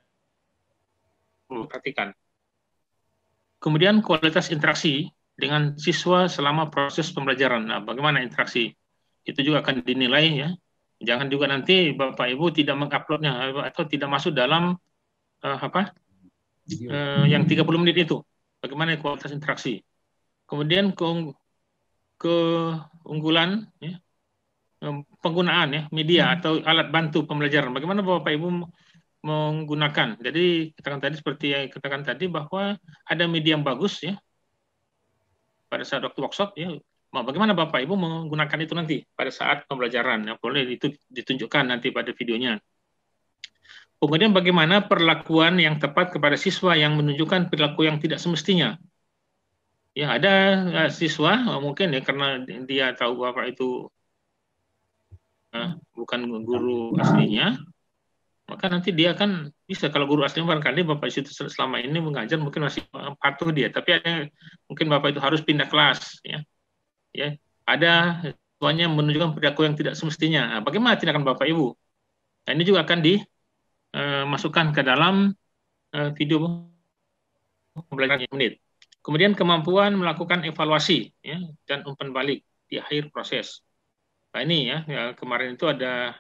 Perhatikan. Kemudian kualitas interaksi dengan siswa selama proses pembelajaran. Nah, bagaimana interaksi? Itu juga akan dinilai, ya. Jangan juga nanti Bapak Ibu tidak menguploadnya atau tidak masuk dalam yang 30 menit itu. Bagaimana kualitas interaksi? Kemudian keunggulan, ya, penggunaan, ya, media atau alat bantu pembelajaran. Bagaimana Bapak Ibu menggunakan? Jadi katakan tadi seperti yang katakan tadi bahwa ada media yang bagus, ya, pada saat waktu workshop, ya. Bagaimana Bapak Ibu menggunakan itu nanti pada saat pembelajaran? Ya, boleh itu ditunjukkan nanti pada videonya. Kemudian bagaimana perlakuan yang tepat kepada siswa yang menunjukkan perilaku yang tidak semestinya. Ya, ada siswa mungkin, ya, karena dia tahu Bapak itu bukan guru aslinya, maka nanti dia kan bisa, kalau guru aslinya barangkali Bapak itu selama ini mengajar mungkin masih patuh dia, tapi ada mungkin Bapak itu harus pindah kelas, ya. Ya, ada siswanya menunjukkan perilaku yang tidak semestinya. Nah, bagaimana tindakan Bapak Ibu? Nah, ini juga akan dimasukkan ke dalam video pembelajaran menit. Kemudian kemampuan melakukan evaluasi, ya, dan umpan balik di akhir proses. Nah, ini, ya, kemarin itu ada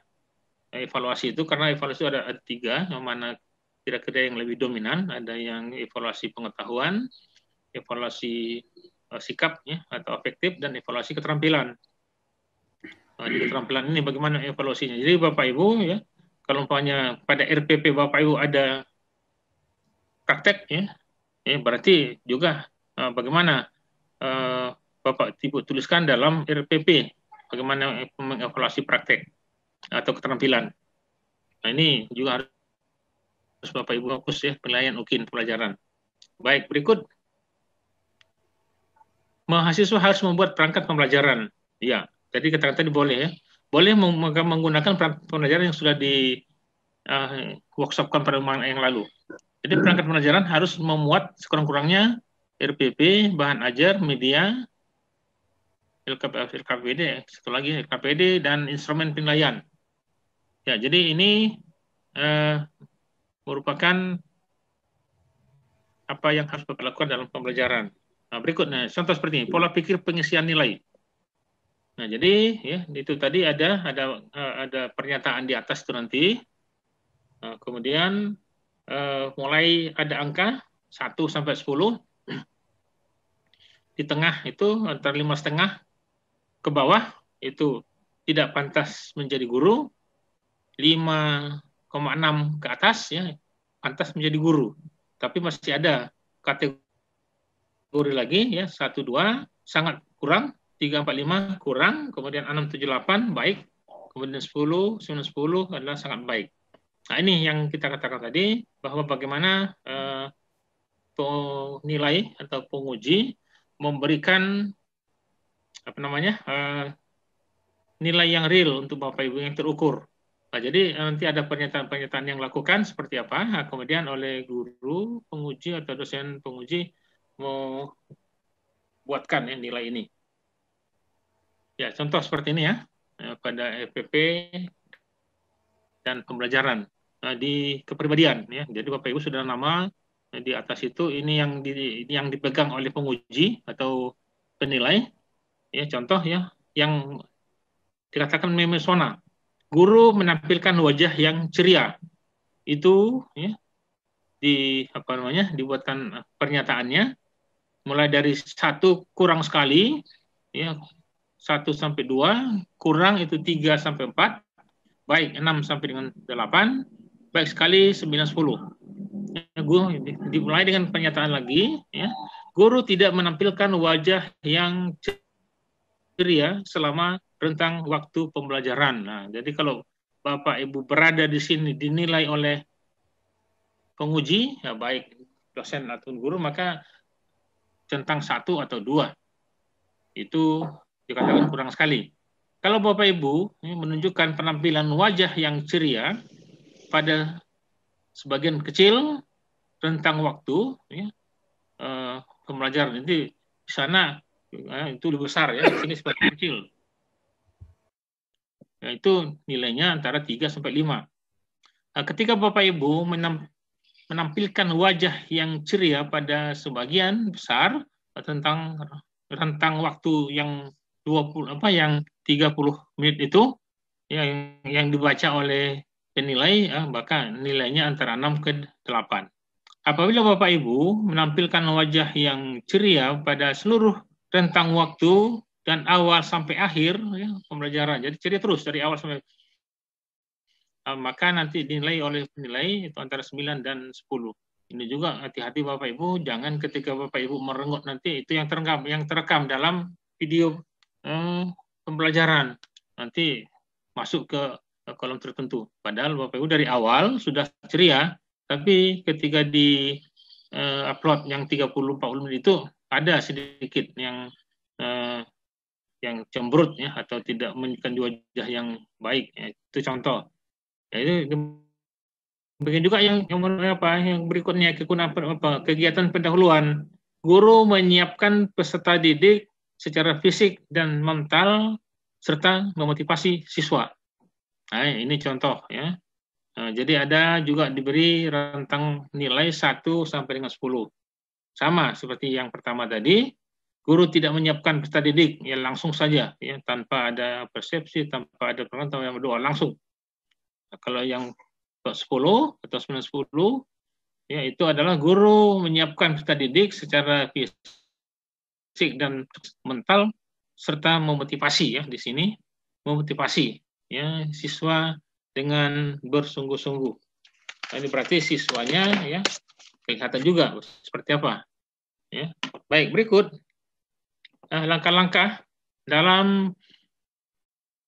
evaluasi itu, karena evaluasi itu ada 3, yang mana kira-kira yang lebih dominan. Ada yang evaluasi pengetahuan, evaluasi sikap, ya, atau afektif, dan evaluasi keterampilan. Nah, di keterampilan ini bagaimana evaluasinya? Jadi Bapak Ibu, ya, kalau umpamanya pada RPP Bapak Ibu ada praktek, ya, berarti juga bagaimana Bapak Ibu tuliskan dalam RPP bagaimana mengevaluasi praktek atau keterampilan. Nah, ini juga harus Bapak Ibu fokus, ya, penilaian UKIN pelajaran. Baik, berikut. Mahasiswa harus membuat perangkat pembelajaran. Ya, jadi kata-kata tadi boleh, ya. Boleh menggunakan perangkat pembelajaran yang sudah di workshopkan pada yang lalu. Jadi perangkat pembelajaran harus memuat sekurang-kurangnya RPP, bahan ajar, media, LKPD, satu lagi LKPD, dan instrumen penilaian. Ya, jadi ini merupakan apa yang harus Bapak lakukan dalam pembelajaran. Nah, berikutnya, contoh seperti ini, pola pikir pengisian nilai. Nah, jadi, ya, itu tadi ada pernyataan di atas itu nanti. Nah, kemudian mulai ada angka 1 sampai 10. Di tengah itu antara 5,5 ke bawah itu tidak pantas menjadi guru. 5,6 ke atas, ya, pantas menjadi guru. Tapi masih ada kategori lagi, ya, 1, 2 sangat kurang, 3, 4, 5 kurang, kemudian 6, 7, 8 baik, kemudian 10, 9, 10 adalah sangat baik. Nah, ini yang kita katakan tadi, bahwa bagaimana penilai atau penguji memberikan nilai yang real untuk Bapak Ibu yang terukur. Nah, jadi nanti ada pernyataan-pernyataan yang lakukan seperti apa, nah, kemudian oleh guru penguji atau dosen penguji mau buatkan, ya, nilai ini. Ya, contoh seperti ini, ya, pada FPP dan pembelajaran di kepribadian, ya. Jadi Bapak Ibu sudah nama di atas itu, ini yang dipegang oleh penguji atau penilai, ya, contoh, ya, yang dikatakan memesona. Guru menampilkan wajah yang ceria. Itu, ya, dibuatkan pernyataannya mulai dari 1 kurang sekali, ya, 1 sampai 2, kurang itu 3 sampai 4, baik 6 sampai dengan 8, baik sekali 9, 10. Guru dimulai dengan pernyataan lagi, ya. Guru tidak menampilkan wajah yang ceria selama rentang waktu pembelajaran. Nah, jadi kalau Bapak Ibu berada di sini dinilai oleh penguji, ya baik dosen atau guru, maka centang 1 atau 2 itu dikatakan kurang sekali. Kalau Bapak Ibu menunjukkan penampilan wajah yang ceria pada sebagian kecil rentang waktu, ya, pembelajaran itu di sana itu lebih besar, ya, di sini sebagian kecil. Ya, itu nilainya antara 3 sampai 5. Nah, ketika Bapak Ibu menampilkan wajah yang ceria pada sebagian besar tentang rentang waktu yang 30 menit itu, yang dibaca oleh penilai, maka nilainya antara 6 ke 8. Apabila Bapak Ibu menampilkan wajah yang ceria pada seluruh rentang waktu dan awal sampai akhir, ya, pembelajaran, jadi ceria terus dari awal sampai maka nanti dinilai oleh penilai itu antara 9 dan 10. Ini juga hati-hati Bapak Ibu, jangan ketika Bapak Ibu merenggut nanti itu yang terekam dalam video pembelajaran nanti masuk ke kolom tertentu. Padahal Bapak Ibu dari awal sudah ceria, tapi ketika di upload yang 30-40 menit itu ada sedikit yang cemberut, ya, atau tidak menunjukkan wajah yang baik, ya. Itu contoh. Ya, itu Demikian juga yang berikutnya, kegiatan pendahuluan. Guru menyiapkan peserta didik secara fisik dan mental serta memotivasi siswa. Nah, ini contoh, ya. Nah, jadi ada juga diberi rentang nilai 1 sampai dengan 10. Sama seperti yang pertama tadi, guru tidak menyiapkan peserta didik, ya langsung saja, ya, tanpa ada persepsi, tanpa ada penonton yang berdoa, langsung. Nah, kalau yang 10 atau 9-10, ya, itu adalah guru menyiapkan peserta didik secara fisik dan mental serta memotivasi, ya, di sini memotivasi, ya, siswa dengan bersungguh-sungguh. Nah, ini berarti siswanya, ya, kelihatan juga seperti apa, ya. Baik, berikut langkah-langkah dalam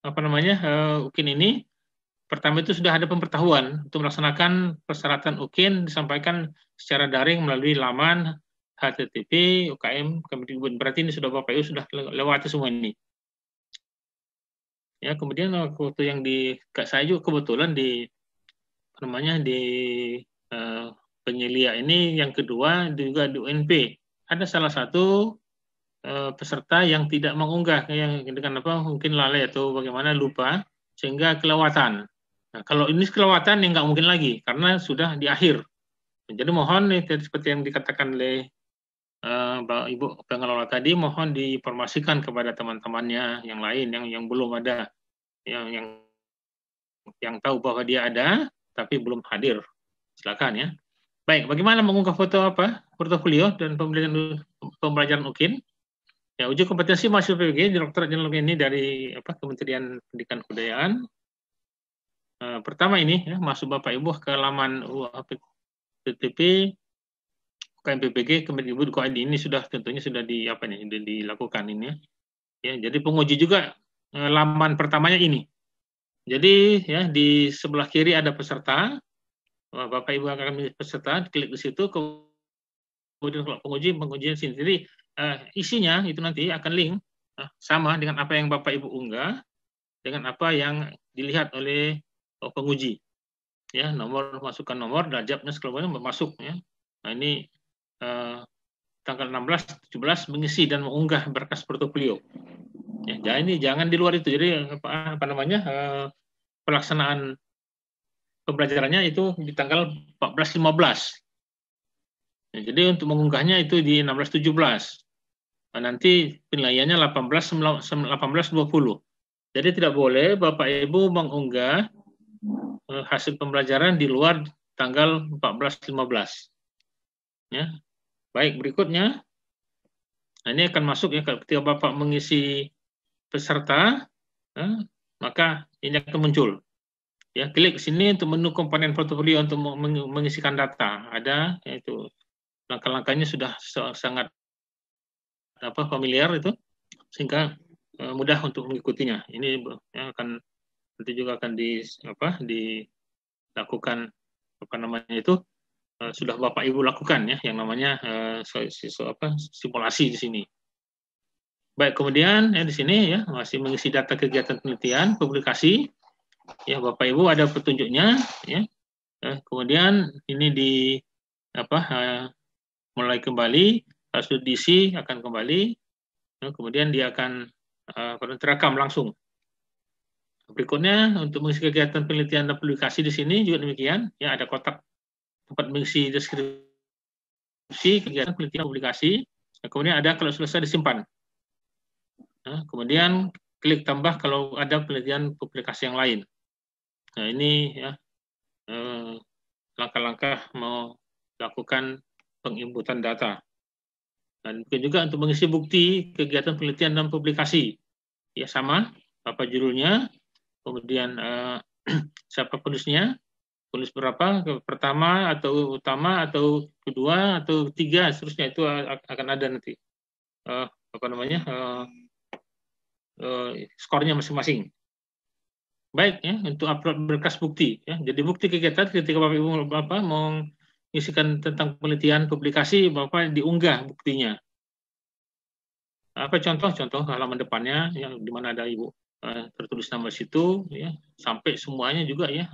UKIN ini. Pertama itu sudah ada pemberitahuan untuk melaksanakan persyaratan UKIN disampaikan secara daring melalui laman http UKM Kemdikbud. Berarti ini sudah Bapak Ibu sudah lewati semua ini. Ya, kemudian waktu yang saya juga kebetulan di penyelia ini yang kedua juga di UNP ada salah satu peserta yang tidak mengunggah, yang dengan mungkin lalai atau bagaimana lupa sehingga kelewatan. Nah, kalau ini kelewatan ya nggak mungkin lagi karena sudah di akhir. Jadi mohon seperti yang dikatakan oleh Ibu pengelola tadi, mohon diinformasikan kepada teman-temannya yang lain yang belum ada, yang tahu bahwa dia ada tapi belum hadir. Silakan, ya. Baik, bagaimana mengunggah foto portofolio dan pembelajaran UKIN? Ya, uji kompetensi mahasiswa PPG Direktorat Jenderal ini dari Kementerian Pendidikan Kebudayaan. Pertama ini, ya, masuk Bapak Ibu ke laman http UKMPPG Kemdikbud.go.id. Ini tentunya sudah dilakukan ini, ya. Jadi penguji juga laman pertamanya ini. Jadi, ya, di sebelah kiri ada peserta. Bapak Ibu akan memilih peserta, klik di situ, kemudian kalau pengujian sini. Jadi isinya itu nanti akan link sama dengan apa yang Bapak Ibu unggah dengan apa yang dilihat oleh penguji, ya, masukkan nomor, derajatnya segala macam masuk, ya. Nah, ini tanggal 16-17 mengisi dan mengunggah berkas portofolio, ya. Jadi jangan di luar itu. Jadi pelaksanaan pembelajarannya itu di tanggal 14-15. Ya, jadi untuk mengunggahnya itu di 16-17. Nah, nanti penilaiannya 18-20. Jadi tidak boleh Bapak Ibu mengunggah hasil pembelajaran di luar tanggal 14-15. Ya. Baik, berikutnya. Nah, ini akan masuk, ya, ketika Bapak mengisi peserta, maka ini akan muncul. Ya, klik sini untuk menu komponen portofolio untuk mengisikan data. Ada, yaitu langkah-langkahnya sudah sangat familiar itu, sehingga mudah untuk mengikutinya. Ini akan nanti juga akan dilakukan sudah Bapak Ibu lakukan ya, yang namanya simulasi di sini. Baik, kemudian di sini ya masih mengisi data kegiatan penelitian, publikasi. Ya, Bapak Ibu ada petunjuknya ya. Kemudian ini mulai kembali, sudah diisi akan kembali. Kemudian dia akan terekam langsung. Berikutnya untuk mengisi kegiatan penelitian dan publikasi di sini juga demikian. Ya, ada kotak tempat mengisi deskripsi kegiatan penelitian publikasi. Kemudian ada kalau selesai disimpan. Kemudian klik tambah kalau ada penelitian publikasi yang lain. Nah, ini ya langkah-langkah mau lakukan penginputan data. Dan mungkin juga untuk mengisi bukti kegiatan penelitian dan publikasi. Ya, sama, apa judulnya, kemudian siapa penulisnya, penulis berapa, pertama atau utama atau kedua atau ketiga, seterusnya itu akan ada nanti skornya masing-masing. Baik ya, untuk upload berkas bukti ya. Jadi bukti kegiatan ketika Bapak Ibu mau mengisikan tentang penelitian publikasi, Bapak diunggah buktinya. Apa contoh halaman depannya yang di mana ada Ibu tertulis nama situ ya, sampai semuanya juga ya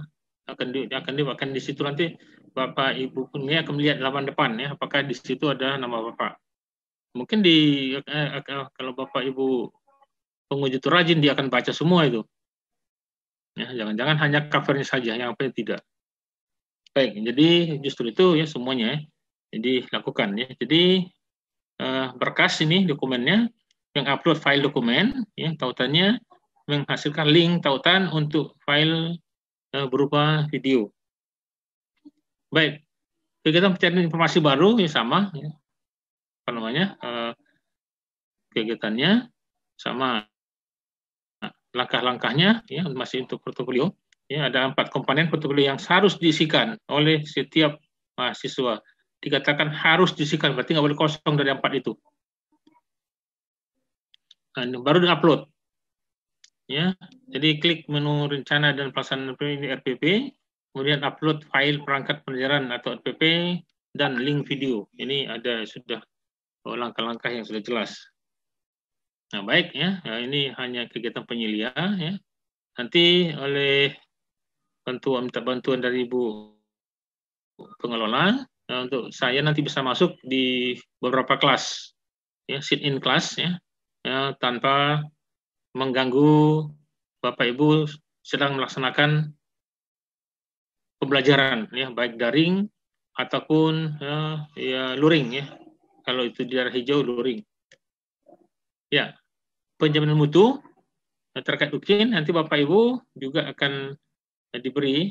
akan di situ nanti Bapak Ibu punya akan melihat halaman depan ya, apakah di situ ada nama Bapak. Mungkin kalau Bapak Ibu penguji itu rajin, dia akan baca semua itu. Ya, jangan-jangan hanya covernya saja, yang apa tidak. Baik, jadi justru itu ya semuanya ya. Jadi lakukan ya. Jadi berkas ini dokumennya, mengupload file dokumen, ya tautannya menghasilkan link tautan untuk file berupa video. Baik, kegiatan pencarian informasi baru ya sama, ya. Kegiatannya sama. Langkah-langkahnya ya masih untuk portofolio. Ya, ada 4 komponen portofolio yang harus diisikan oleh setiap mahasiswa. Dikatakan harus diisikan, berarti nggak boleh kosong dari 4 itu. Nah, baru diupload. Ya, jadi klik menu rencana dan pelaksanaan RPP, kemudian upload file perangkat pelajaran atau RPP dan link video. Ini ada sudah langkah-langkah yang sudah jelas. Nah, baik ya, ini hanya kegiatan penyelia ya. Nanti oleh minta bantuan dari Ibu pengelola untuk saya nanti bisa masuk di beberapa kelas ya, sit in kelas ya, tanpa mengganggu Bapak Ibu sedang melaksanakan pembelajaran ya, baik daring ataupun ya luring ya. Kalau itu di daerah hijau luring. Ya, penjaminan mutu terkait UKIN nanti Bapak Ibu juga akan diberi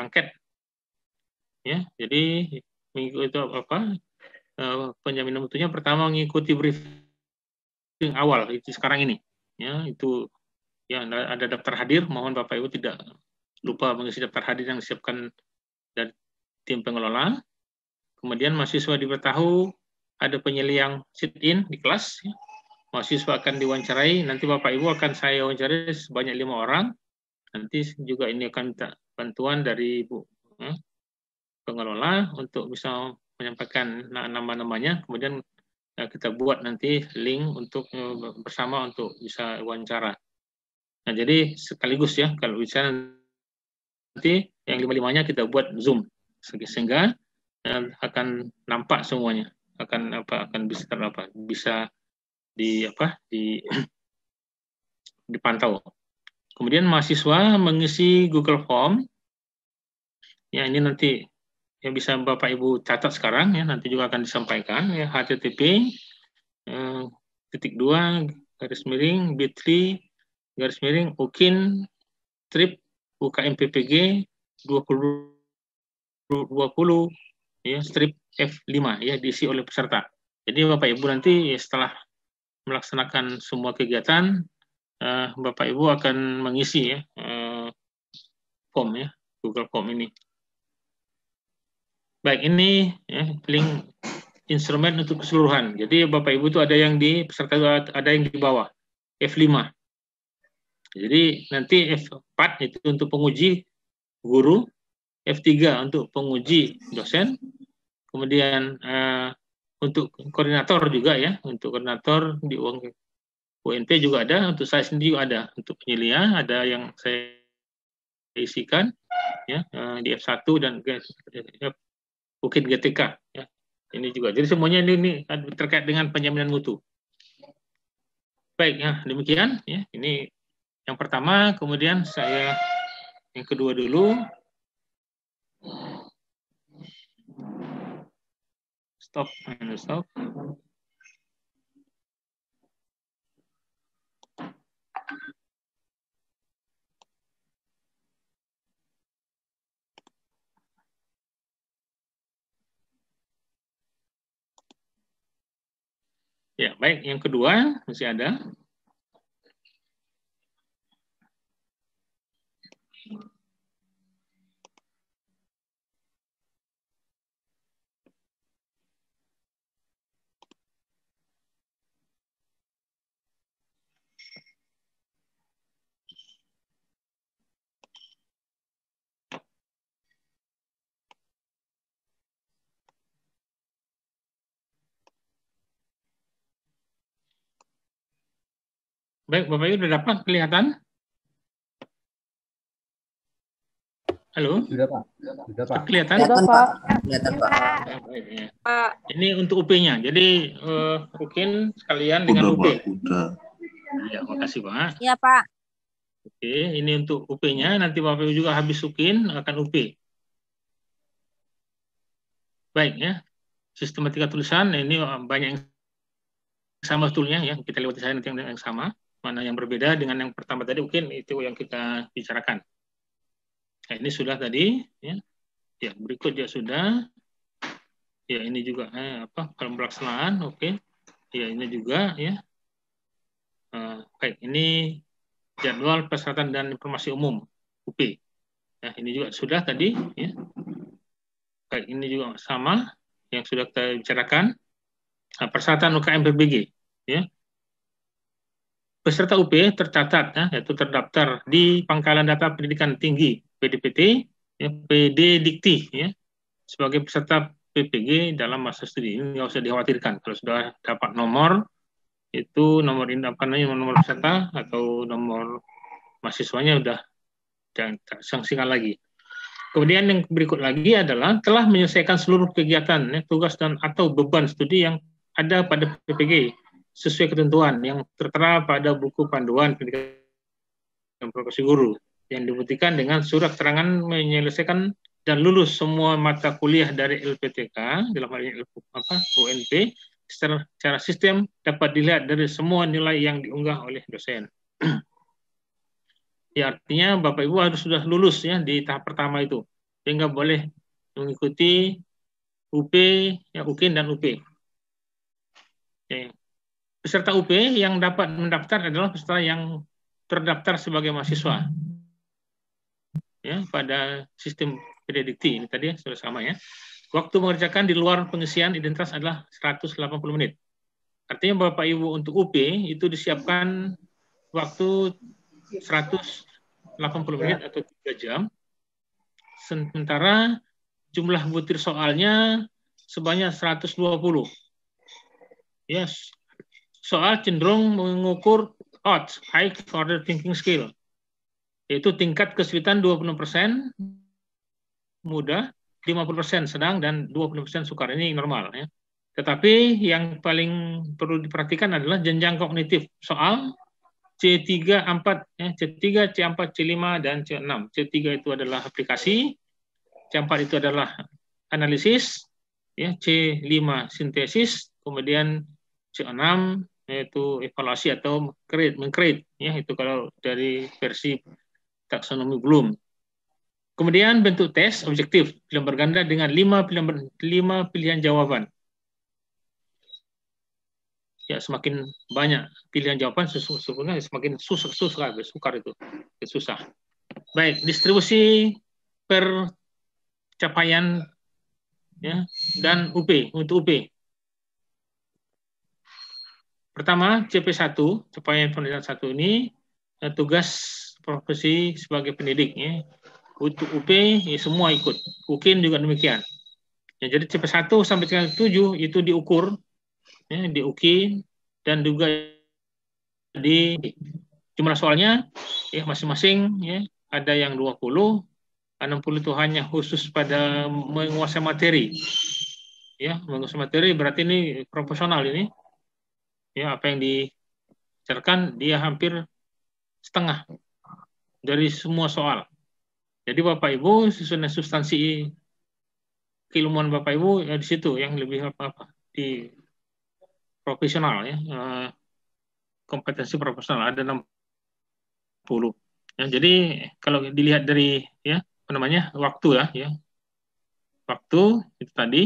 angket ya. Jadi minggu itu penjaminan mutunya pertama mengikuti briefing awal itu sekarang ini ya, itu ya ada daftar hadir, mohon Bapak Ibu tidak lupa mengisi daftar hadir yang disiapkan dari tim pengelola. Kemudian mahasiswa diberitahu ada penyeliang sit in di kelas ya. Mahasiswa akan diwawancarai, nanti Bapak Ibu akan saya wawancarai sebanyak 5 orang. Nanti juga ini akan minta bantuan dari Ibu pengelola untuk bisa menyampaikan nama-namanya, kemudian kita buat nanti link untuk bersama untuk bisa wawancara. Nah, jadi sekaligus ya, kalau bisa nanti yang 5-5-nya kita buat Zoom sehingga akan nampak semuanya, akan bisa dipantau. Kemudian mahasiswa mengisi Google Form. Ya, ini nanti yang bisa Bapak Ibu catat sekarang ya, nanti juga akan disampaikan ya, http://bit.ly/UKIN UKMPPG 2020 ya F5 ya, diisi oleh peserta. Jadi Bapak Ibu nanti setelah melaksanakan semua kegiatan, Bapak Ibu akan mengisi ya Form ya, Google Form ini. Baik, ini ya, link instrumen untuk keseluruhan. Jadi Bapak Ibu itu ada yang di peserta itu ada yang di bawah F5. Jadi nanti F4 itu untuk penguji guru, F3 untuk penguji dosen, kemudian untuk koordinator juga ya, untuk koordinator di UNT juga ada, untuk saya sendiri juga ada, untuk penyelia ada yang saya isikan ya di F1 dan UKIN GTK ya. Ini juga. Jadi semuanya ini terkait dengan penjaminan mutu. Baik ya, demikian ya. Ini yang pertama, kemudian saya yang kedua dulu. Stop. Ya, baik. Yang kedua masih ada. Baik, Bapak Ibu sudah dapat kelihatan? Halo? Sudah, Pak. Sudah, Pak. Kelihatan? Kelihatan, Pak. Kelihatan, Pak. Ya, baik, ya. Ini untuk UP-nya. Jadi mungkin sekalian dengan UP. Udah. Ya, makasih Pak. Iya, Pak. Oke, ini untuk UP-nya. Nanti Bapak Ibu juga habis UKIN akan UP. Baik ya. Sistematika tulisan ini banyak yang sama toolnya ya. Kita lewati saja nanti yang sama. Mana yang berbeda dengan yang pertama tadi mungkin itu yang kita bicarakan. Nah, ini sudah tadi ya. Ya, berikut ya sudah. Ya, ini juga kalau pelaksanaan, oke. Ya, ini juga ya. Baik, ini jadwal persyaratan dan informasi umum UP. Nah, ini juga sudah tadi ya. Baik, ini juga sama yang sudah kita bicarakan. Nah, persyaratan UKM PBG ya. Peserta UP tercatat ya, yaitu terdaftar di Pangkalan Data Pendidikan Tinggi PDPT ya, PD Dikti ya, sebagai peserta PPG dalam masa studi. Ini nggak usah dikhawatirkan kalau sudah dapat nomor itu nomor nomor peserta atau nomor mahasiswanya udah jangan sanksikan lagi. Kemudian yang berikut lagi adalah telah menyelesaikan seluruh kegiatan ya, tugas dan atau beban studi yang ada pada PPG sesuai ketentuan yang tertera pada buku panduan pendidikan profesi guru yang dibuktikan dengan surat keterangan menyelesaikan dan lulus semua mata kuliah dari LPTK dalam hal ini UNP secara sistem dapat dilihat dari semua nilai yang diunggah oleh dosen. Ya, artinya Bapak Ibu harus sudah lulus ya di tahap pertama itu sehingga boleh mengikuti UP, ya UKIN dan UP. Oke. Peserta UP yang dapat mendaftar adalah peserta yang terdaftar sebagai mahasiswa ya pada sistem PDDikti ini tadi sudah sama ya. Waktu mengerjakan di luar pengisian identitas adalah 180 menit. Artinya Bapak Ibu untuk UP itu disiapkan waktu 180 menit atau 3 jam. Sementara jumlah butir soalnya sebanyak 120. Yes. Soal cenderung mengukur odds, high order thinking skill, yaitu tingkat kesulitan 20% mudah, 50% sedang, dan 20% sukar. Ini normal. Ya. Tetapi yang paling perlu diperhatikan adalah jenjang kognitif soal C3, A4, ya, C3, C4, C5, dan C6. C3 itu adalah aplikasi, C4 itu adalah analisis, ya, C5 sintesis, kemudian C6 yaitu evaluasi atau meng-create ya, itu kalau dari versi taksonomi Bloom. Kemudian bentuk tes objektif pilihan berganda dengan 5 pilihan jawaban. Ya, semakin banyak pilihan jawaban sesungguhnya semakin sukar itu, susah. Baik, distribusi per capaian ya dan UP untuk UP. Pertama, CP1, capaian pendidikan 1 ini tugas profesi sebagai pendidik ya. Untuk UP ya, semua ikut. UKIN juga demikian. Ya, jadi CP1 sampai CP7 itu diukur ya, di UKIN dan juga di jumlah soalnya ya masing-masing ya ada yang 20, 60 itu hanya khusus pada menguasai materi. Ya, menguasai materi berarti ini proporsional ini. Ya, apa yang diajarkan dia hampir setengah dari semua soal. Jadi Bapak Ibu sesuai substansi keilmuan Bapak Ibu ya di situ yang lebih apa di profesional ya. Kompetensi profesional ada 60. Ya, jadi kalau dilihat dari ya apa namanya waktu ya waktu itu tadi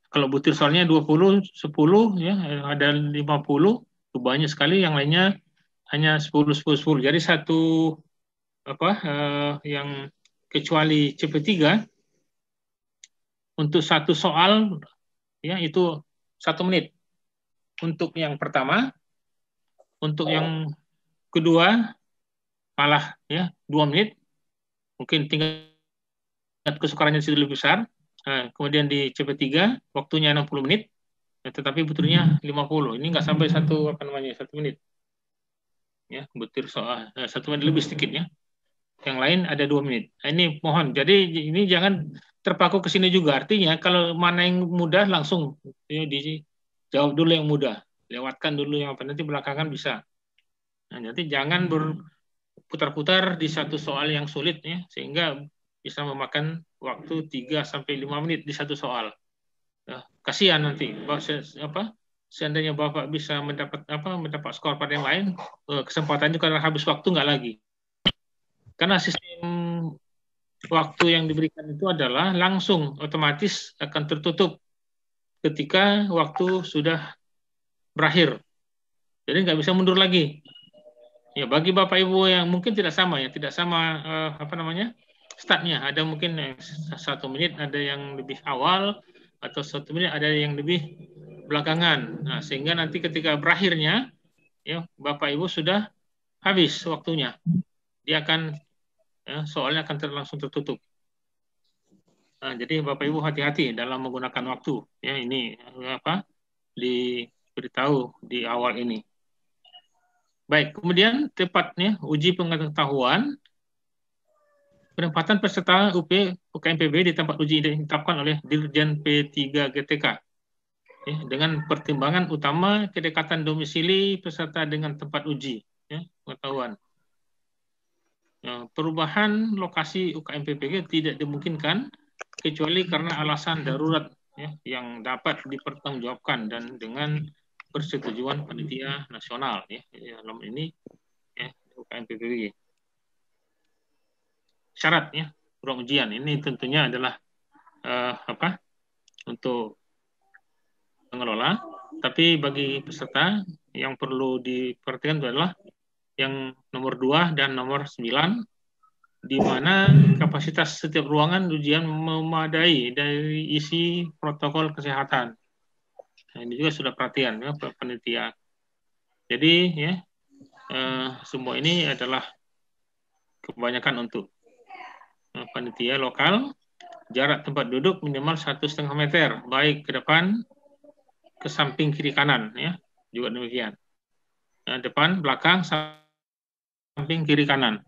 kalau butir soalnya 20 10 ya ada 50 itu banyak sekali, yang lainnya hanya 10 10 10. Jadi satu apa yang kecuali CP3 untuk satu soal ya itu 1 menit untuk yang pertama, untuk yang kedua malah ya 2 menit, mungkin tingkat kesukarannya sudah lebih besar. Nah, kemudian di CP3 waktunya 60 menit, tetapi butirnya 50. Ini nggak sampai 1 menit. Ya, butir soal 1 menit lebih sedikit ya. Yang lain ada 2 menit. Nah, ini mohon. Jadi ini jangan terpaku ke sini juga. Artinya kalau mana yang mudah langsung ya, dijawab dulu yang mudah. Lewatkan dulu yang apa nanti belakangan bisa. Nah, jadi jangan berputar-putar di satu soal yang sulit ya, sehingga bisa memakan waktu 3 sampai 5 menit di satu soal. Ya, kasihan nanti seandainya Bapak bisa mendapat skor pada yang lain, kesempatannya karena habis waktu nggak lagi. Karena sistem waktu yang diberikan itu adalah langsung otomatis akan tertutup ketika waktu sudah berakhir. Jadi nggak bisa mundur lagi. Ya, bagi Bapak Ibu yang mungkin tidak sama startnya, ada mungkin 1 menit, ada yang lebih awal, atau 1 menit ada yang lebih belakangan. Nah, sehingga nanti ketika berakhirnya, ya Bapak Ibu sudah habis waktunya. Dia akan soalnya akan langsung tertutup. Nah, jadi Bapak Ibu hati-hati dalam menggunakan waktu. Ya, ini diberitahu di awal ini. Baik, kemudian tepatnya uji pengetahuan penempatan peserta UKMPB di tempat uji ditetapkan oleh Dirjen P3 GTK ya, dengan pertimbangan utama kedekatan domisili peserta dengan tempat uji ya, pengetahuan. Ya, perubahan lokasi UKMPB tidak dimungkinkan kecuali karena alasan darurat ya, yang dapat dipertanggungjawabkan dan dengan persetujuan panitia nasional ya, dalam ini ya, UKMPB. Syaratnya ruang ujian ini tentunya adalah untuk pengelola, tapi bagi peserta yang perlu diperhatikan adalah yang nomor 2 dan nomor 9, di mana kapasitas setiap ruangan ujian memadai dari isi protokol kesehatan. Nah, ini juga sudah perhatian ya panitia. Jadi ya semua ini adalah kebanyakan untuk panitia lokal. Jarak tempat duduk minimal 1,5 meter, baik ke depan, ke samping kiri kanan ya, juga demikian. Nah, depan, belakang, samping kiri kanan,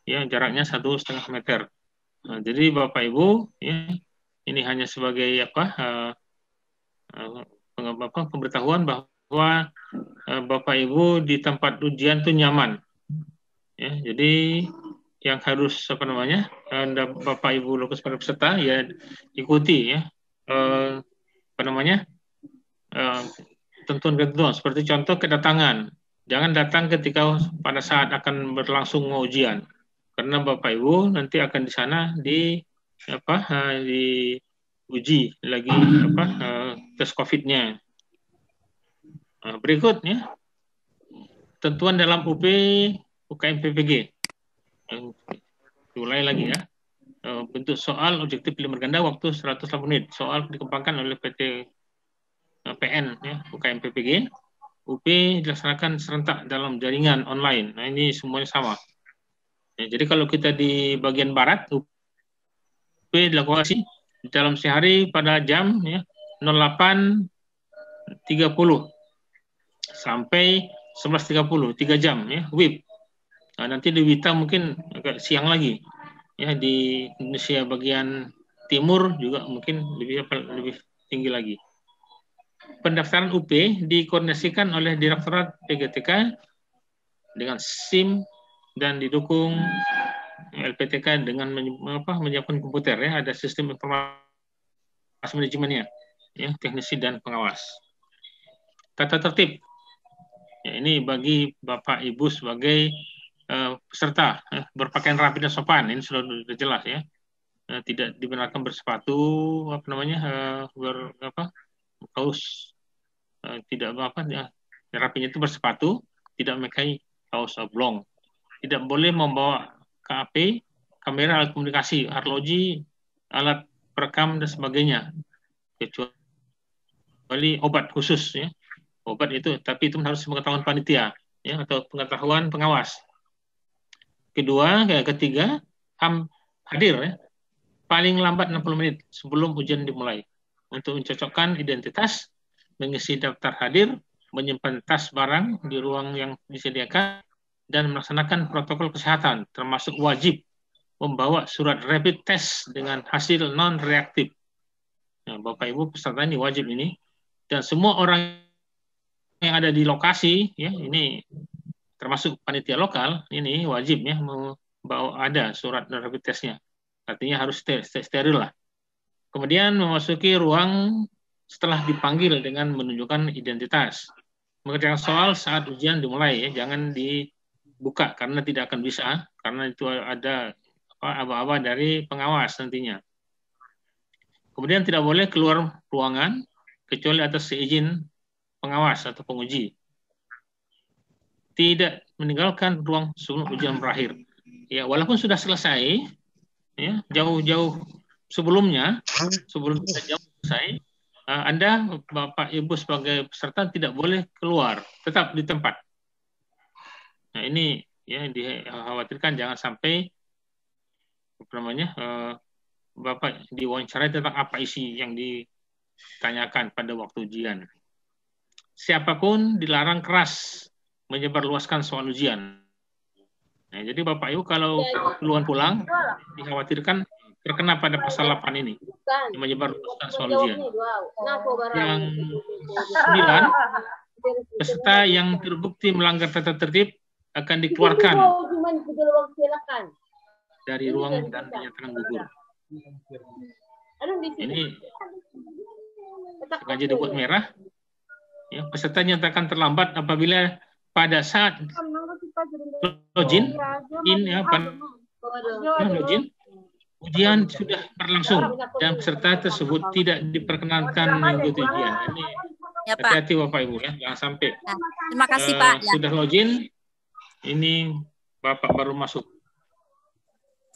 ya jaraknya 1,5 meter. Nah, jadi Bapak Ibu, ya, ini hanya sebagai pemberitahuan bahwa Bapak Ibu di tempat ujian itu nyaman. Ya, jadi yang harus Bapak Ibu lokus para peserta ya ikuti ya ketentuan-ketentuan seperti contoh kedatangan. Jangan datang ketika pada saat akan berlangsung ujian, karena Bapak Ibu nanti akan di sana diuji lagi tes COVID-nya. Berikutnya ketentuan dalam UKMPPG. Diulangi lagi ya. Bentuk soal objektif pilihan berganda waktu 180 menit. Soal dikembangkan oleh PT PN, ya, UKM PPG. UP dilaksanakan serentak dalam jaringan online. Nah, ini semuanya sama. Ya, jadi kalau kita di bagian barat, UP dilakukan dalam sehari pada jam ya, 08.30 sampai 11.30, 3 jam ya, WIB. Nah, nanti di Wita mungkin agak siang lagi. Ya, di Indonesia bagian timur juga mungkin lebih tinggi lagi. Pendaftaran UP dikoordinasikan oleh Direktorat PGTK dengan SIM dan didukung LPTK dengan menyiapkan komputer ya, ada sistem informasi manajemennya ya, teknisi dan pengawas. Tata tertib. Ya, ini bagi Bapak Ibu sebagai peserta berpakaian rapi dan sopan, ini sudah jelas ya. Tidak dibenarkan bersepatu kaos tidak ya, rapinya itu bersepatu, tidak memakai kaos oblong. Tidak boleh membawa KAP, kamera, alat komunikasi, arloji, alat perekam dan sebagainya, kecuali obat khusus ya. Obat itu, tapi itu harus pengetahuan panitia ya, atau pengetahuan pengawas. Ketiga, hadir ya, paling lambat 60 menit sebelum ujian dimulai untuk mencocokkan identitas, mengisi daftar hadir, menyimpan tas barang di ruang yang disediakan, dan melaksanakan protokol kesehatan, termasuk wajib membawa surat rapid test dengan hasil non-reaktif. Nah, Bapak Ibu peserta ini wajib ini, dan semua orang yang ada di lokasi, ya ini termasuk panitia lokal, ini wajib ya membawa ada surat rapid testnya. Artinya harus steril lah. Kemudian memasuki ruang setelah dipanggil dengan menunjukkan identitas. Mengerjakan soal saat ujian dimulai ya, jangan dibuka karena tidak akan bisa, karena itu ada aba-aba dari pengawas nantinya. Kemudian tidak boleh keluar ruangan kecuali atas seizin pengawas atau penguji. Tidak meninggalkan ruang sebelum ujian berakhir. Ya, walaupun sudah selesai, ya jauh-jauh sebelum jam selesai, Anda Bapak Ibu sebagai peserta tidak boleh keluar, tetap di tempat. Nah ini ya dikhawatirkan jangan sampai Bapak diwawancarai tentang apa isi yang ditanyakan pada waktu ujian. Siapapun dilarang keras menyebarluaskan soal ujian. Nah, jadi Bapak Ibu kalau duluan pulang dikhawatirkan terkena pada pasal 8 ini, yang menyebarluaskan soal ujian. Yang 9, peserta yang terbukti melanggar tata tertib akan dikeluarkan dari ruang dan dinyatakan gugur. Ini sengaja dibuat merah. Ya, peserta nyatakan terlambat apabila pada saat login ujian sudah berlangsung dan peserta tersebut tidak diperkenankan mengikuti ujian. Ini ya, hati-hati Bapak Ibu ya, jangan sampai. Nah, terima kasih Pak. Sudah login, ini Bapak baru masuk.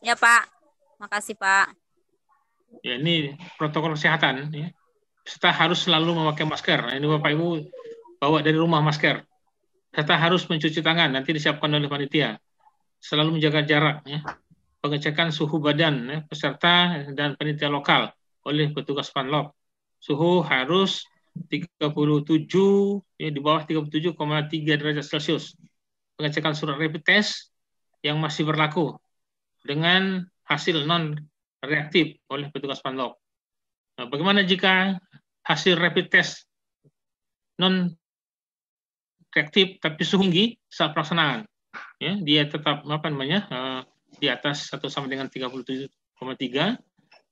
Ya Pak, makasih Pak. Ya ini protokol kesehatan. Ya. Peserta harus selalu memakai masker. Nah, ini Bapak Ibu bawa dari rumah masker. Peserta harus mencuci tangan, nanti disiapkan oleh panitia. Selalu menjaga jarak. Ya. Pengecekan suhu badan ya, peserta dan panitia lokal oleh petugas Panlop. Suhu harus 37 ya, di bawah 37,3 derajat Celcius. Pengecekan surat rapid test yang masih berlaku dengan hasil non reaktif oleh petugas Panlop. Nah, bagaimana jika hasil rapid test non reaktif tapi suhu tinggi saat pelaksanaan? Ya, dia tetap di atas atau sama dengan 37,3,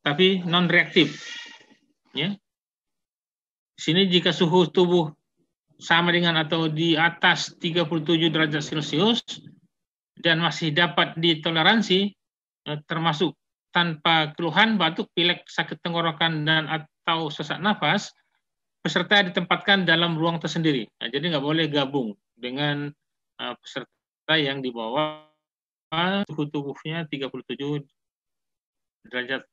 tapi non reaktif. Ya. Di sini jika suhu tubuh sama dengan atau di atas 37 derajat Celcius dan masih dapat ditoleransi, termasuk tanpa keluhan batuk, pilek, sakit tenggorokan dan atau sesak nafas, peserta ditempatkan dalam ruang tersendiri. Nah, jadi nggak boleh gabung dengan peserta yang di bawah suhu tubuhnya 37 derajat,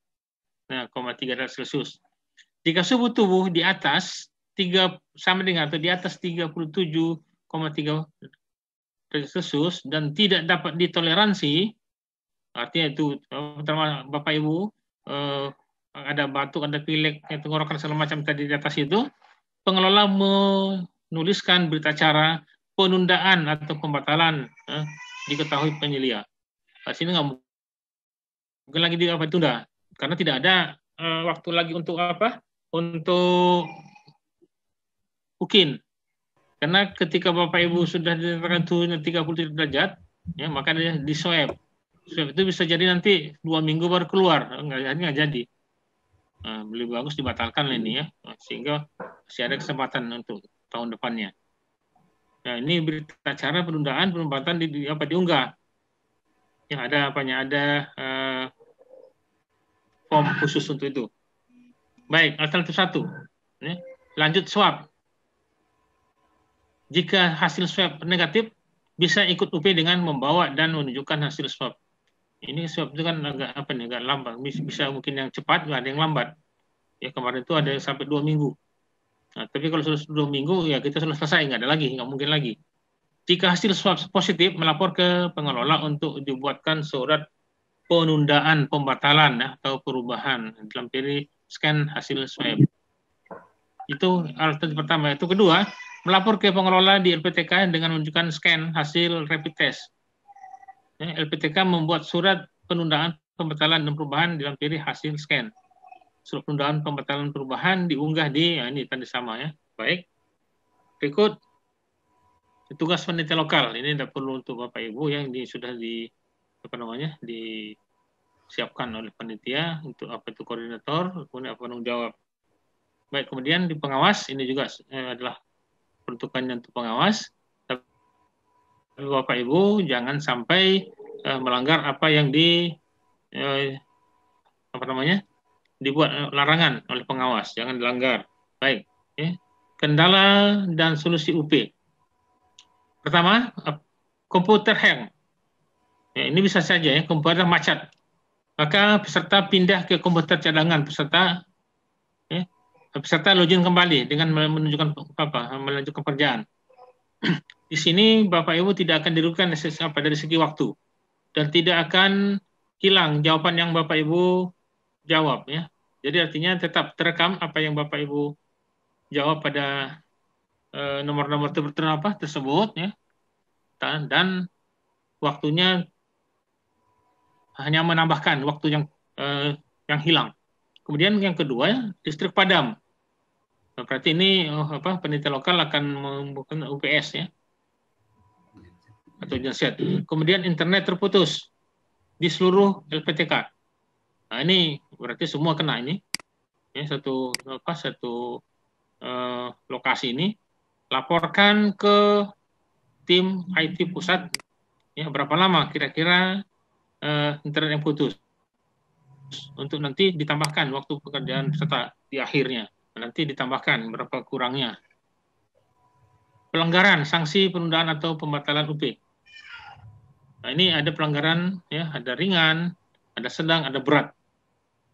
3 derajat Celcius. Jika suhu tubuh di atas 3 sama dengan atau di atas 37,3 derajat Celcius dan tidak dapat ditoleransi, artinya itu Bapak Ibu ada batuk, ada pilek, tenggorokan segala macam tadi di atas itu, pengelola menuliskan berita acara penundaan atau pembatalan diketahui penyelia. Di sini nggak mungkin lagi ditunda karena tidak ada waktu lagi untuk apa? Untuk UKIN. Karena ketika Bapak Ibu sudah dinyatakan turun 37 derajat, ya maka dia di swab. Swab itu bisa jadi nanti 2 minggu baru keluar, nggak jadi. Lebih bagus dibatalkan ini ya, sehingga masih ada kesempatan untuk tahun depannya. Nah ini berita acara penundaan pembatalan diunggah. Yang ada apanya? Ada form khusus untuk itu. Baik, alternatif 1. Ya. Lanjut swab. Jika hasil swab negatif, bisa ikut UP dengan membawa dan menunjukkan hasil swab. Ini swab itu kan agak lambat. Bisa mungkin yang cepat, nggak ada yang lambat. Ya kemarin itu ada yang sampai 2 minggu. Nah, tapi kalau sudah 2 minggu, ya kita sudah selesai, nggak ada lagi, nggak mungkin lagi. Jika hasil swab positif, melapor ke pengelola untuk dibuatkan surat penundaan, pembatalan atau perubahan dalam periode scan hasil swab. Itu alternatif pertama. Itu kedua, melapor ke pengelola di LPTK dengan menunjukkan scan hasil rapid test. LPTK membuat surat penundaan, pembatalan dan perubahan dalam periode hasil scan. Surat penundaan, pembatalan, perubahan diunggah di ini tanda sama ya. Baik. Berikut tugas panitia lokal. Ini tidak perlu untuk Bapak Ibu yang sudah disiapkan oleh panitia untuk apa itu koordinator, kemudian apa penanggung jawab. Baik, kemudian di pengawas ini juga adalah peruntukannya untuk pengawas. Tapi Bapak Ibu jangan sampai melanggar apa yang dibuat larangan oleh pengawas, jangan dilanggar. Baik, ya. Kendala dan solusi UP. Pertama, komputer hang. Ya, ini bisa saja ya, komputer macet. Maka peserta pindah ke komputer cadangan peserta login kembali dengan menunjukkan melanjutkan pekerjaan. Di sini Bapak Ibu tidak akan dirugikan dari segi waktu dan tidak akan hilang jawaban yang Bapak Ibu jawab ya. Jadi artinya tetap terekam apa yang Bapak Ibu jawab pada nomor-nomor tersebut ya. Dan waktunya hanya menambahkan waktu yang hilang. Kemudian yang kedua, listrik padam. Nah, berarti ini panitia lokal akan membuka UPS ya. Atau genset. Kemudian internet terputus di seluruh LPTK. Nah, ini berarti semua kena ini. Ya, satu lokasi ini laporkan ke tim IT pusat ya, berapa lama kira-kira internet yang putus untuk nanti ditambahkan waktu pekerjaan peserta di akhirnya, nanti ditambahkan berapa kurangnya. Pelanggaran, sanksi penundaan atau pembatalan UP. Nah, ini ada pelanggaran ya, ada ringan, ada sedang, ada berat.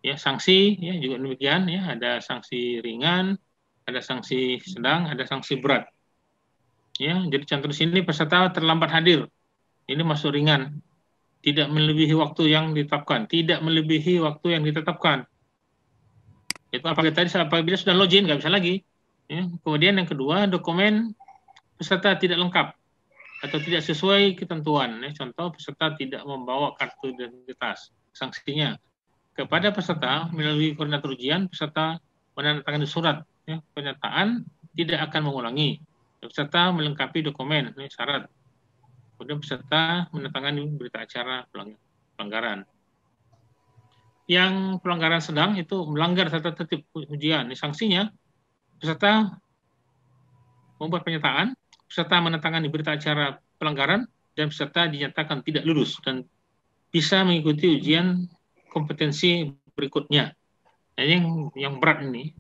Ya, sanksi ya juga demikian ya, ada sanksi ringan, ada sanksi sedang, ada sanksi berat. Ya, jadi contoh di sini peserta terlambat hadir. Ini masuk ringan. Tidak melebihi waktu yang ditetapkan. Tidak melebihi waktu yang ditetapkan. Itu apabila sudah login, nggak bisa lagi. Ya. Kemudian yang kedua, dokumen peserta tidak lengkap atau tidak sesuai ketentuan. Ya. Contoh, peserta tidak membawa kartu identitas. Sanksinya, kepada peserta melalui koordinator ujian, peserta menandatangani surat ya, pernyataan tidak akan mengulangi. Peserta melengkapi dokumen, ini syarat. Kemudian peserta menandatangani berita acara pelanggaran. Yang pelanggaran sedang itu melanggar tata tertib ujian. Ini sanksinya, peserta membuat pernyataan, peserta menandatangani berita acara pelanggaran, dan peserta dinyatakan tidak lulus dan bisa mengikuti ujian kompetensi berikutnya. Nah, yang berat ini,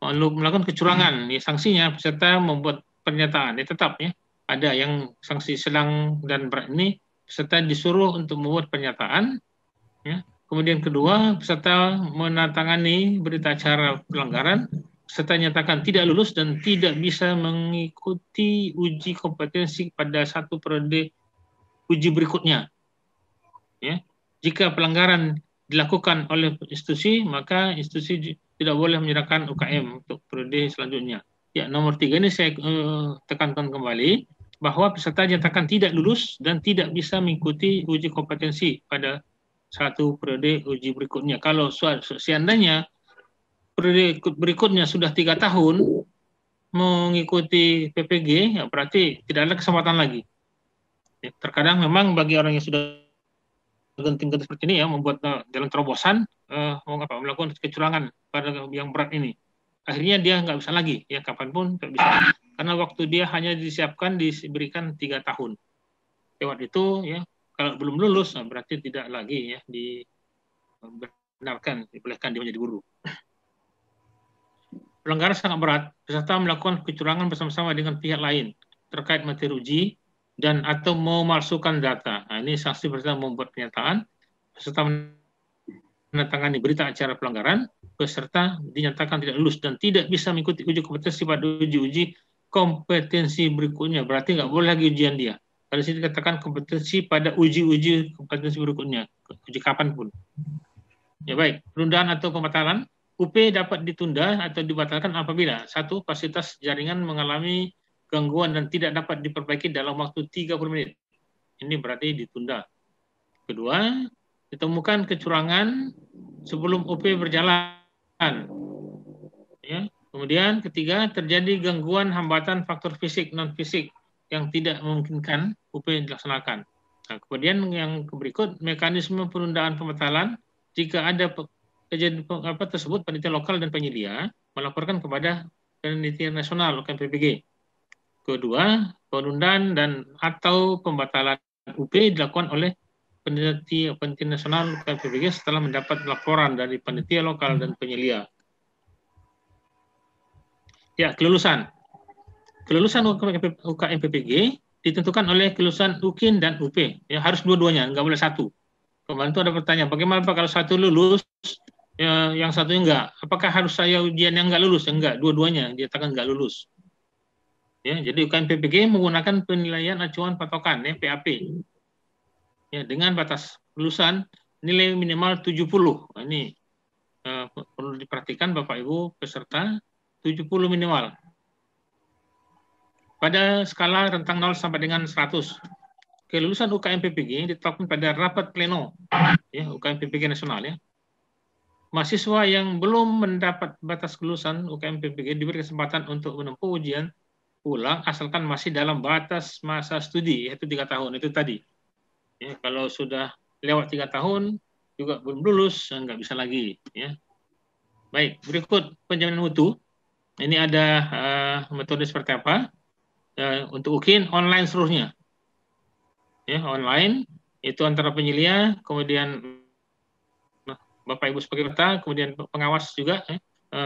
melakukan kecurangan, ya, sanksinya peserta membuat pernyataan, ya tetap ya, ada yang sanksi sedang dan berat ini peserta disuruh untuk membuat pernyataan. Ya. Kemudian kedua, peserta menandatangani berita acara pelanggaran. Peserta nyatakan tidak lulus dan tidak bisa mengikuti uji kompetensi pada satu periode uji berikutnya. Ya. Jika pelanggaran dilakukan oleh institusi, maka institusi tidak boleh menyerahkan UKM untuk periode selanjutnya. Ya, nomor 3 ini saya tekankan kembali bahwa peserta nyatakan tidak lulus dan tidak bisa mengikuti uji kompetensi pada satu periode uji berikutnya. Kalau seandainya periode berikutnya sudah 3 tahun mengikuti PPG, ya berarti tidak ada kesempatan lagi. Ya, terkadang memang bagi orang yang sudah genting-genting seperti ini ya membuat jalan terobosan melakukan kecurangan pada yang berat ini. Akhirnya dia nggak bisa lagi ya kapanpun nggak bisa karena waktu dia hanya disiapkan diberikan 3 tahun. Lewat itu ya kalau belum lulus berarti tidak lagi ya dibenarkan dibolehkan dia menjadi guru. Pelanggaran sangat berat, peserta melakukan kecurangan bersama-sama dengan pihak lain terkait materi uji dan atau memalsukan data. Nah, ini sanksi peserta membuat pernyataan, peserta menandatangani berita acara pelanggaran, peserta dinyatakan tidak lulus dan tidak bisa mengikuti uji kompetensi pada uji-uji kompetensi berikutnya. Berarti nggak boleh lagi ujian dia. Kalau sini dikatakan kompetensi pada uji-uji kompetensi berikutnya, uji kapanpun. Ya baik, penundaan atau pembatalan, UP dapat ditunda atau dibatalkan apabila satu, fasilitas jaringan mengalami gangguan dan tidak dapat diperbaiki dalam waktu 30 menit. Ini berarti ditunda. Kedua, ditemukan kecurangan sebelum UP berjalan. Ya. Kemudian ketiga, terjadi gangguan hambatan faktor fisik, non-fisik yang tidak memungkinkan UP dilaksanakan. Nah, kemudian yang berikut, mekanisme penundaan pembatalan jika ada kejadian tersebut, panitia lokal dan penyedia melaporkan kepada panitia nasional UKM-PPG. Kedua, penundaan dan atau pembatalan UP dilakukan oleh panitia nasional UKM-PPG setelah mendapat laporan dari panitia lokal dan penyelia. Ya, kelulusan. Kelulusan UKM-PPG ditentukan oleh kelulusan UKIN dan UP. Ya, harus dua-duanya, nggak boleh satu. Kemarin itu ada pertanyaan, bagaimana Pak kalau satu lulus, ya, yang satunya enggak? Apakah harus saya ujian yang enggak lulus? Enggak, dua-duanya dinyatakan enggak lulus. Ya, jadi UKM-PPG menggunakan penilaian acuan patokan, ya, PAP. Ya, dengan batas lulusan nilai minimal 70. Nah, ini perlu diperhatikan Bapak Ibu peserta, 70 minimal. Pada skala rentang 0 sampai dengan 100. Kelulusan UKM-PPG ditetapkan pada rapat pleno, ya, UKM-PPG nasional, ya. Mahasiswa yang belum mendapat batas kelulusan UKM-PPG diberi kesempatan untuk menempuh ujian ulang asalkan masih dalam batas masa studi, yaitu 3 tahun itu tadi. Ya, kalau sudah lewat 3 tahun juga belum lulus, nggak bisa lagi. Ya. Baik, berikut penjaminan mutu. Ini ada metode seperti apa? Untuk UKIN online seluruhnya. Ya, online itu antara penyelia, kemudian Bapak Ibu sebagai peserta, kemudian pengawas juga,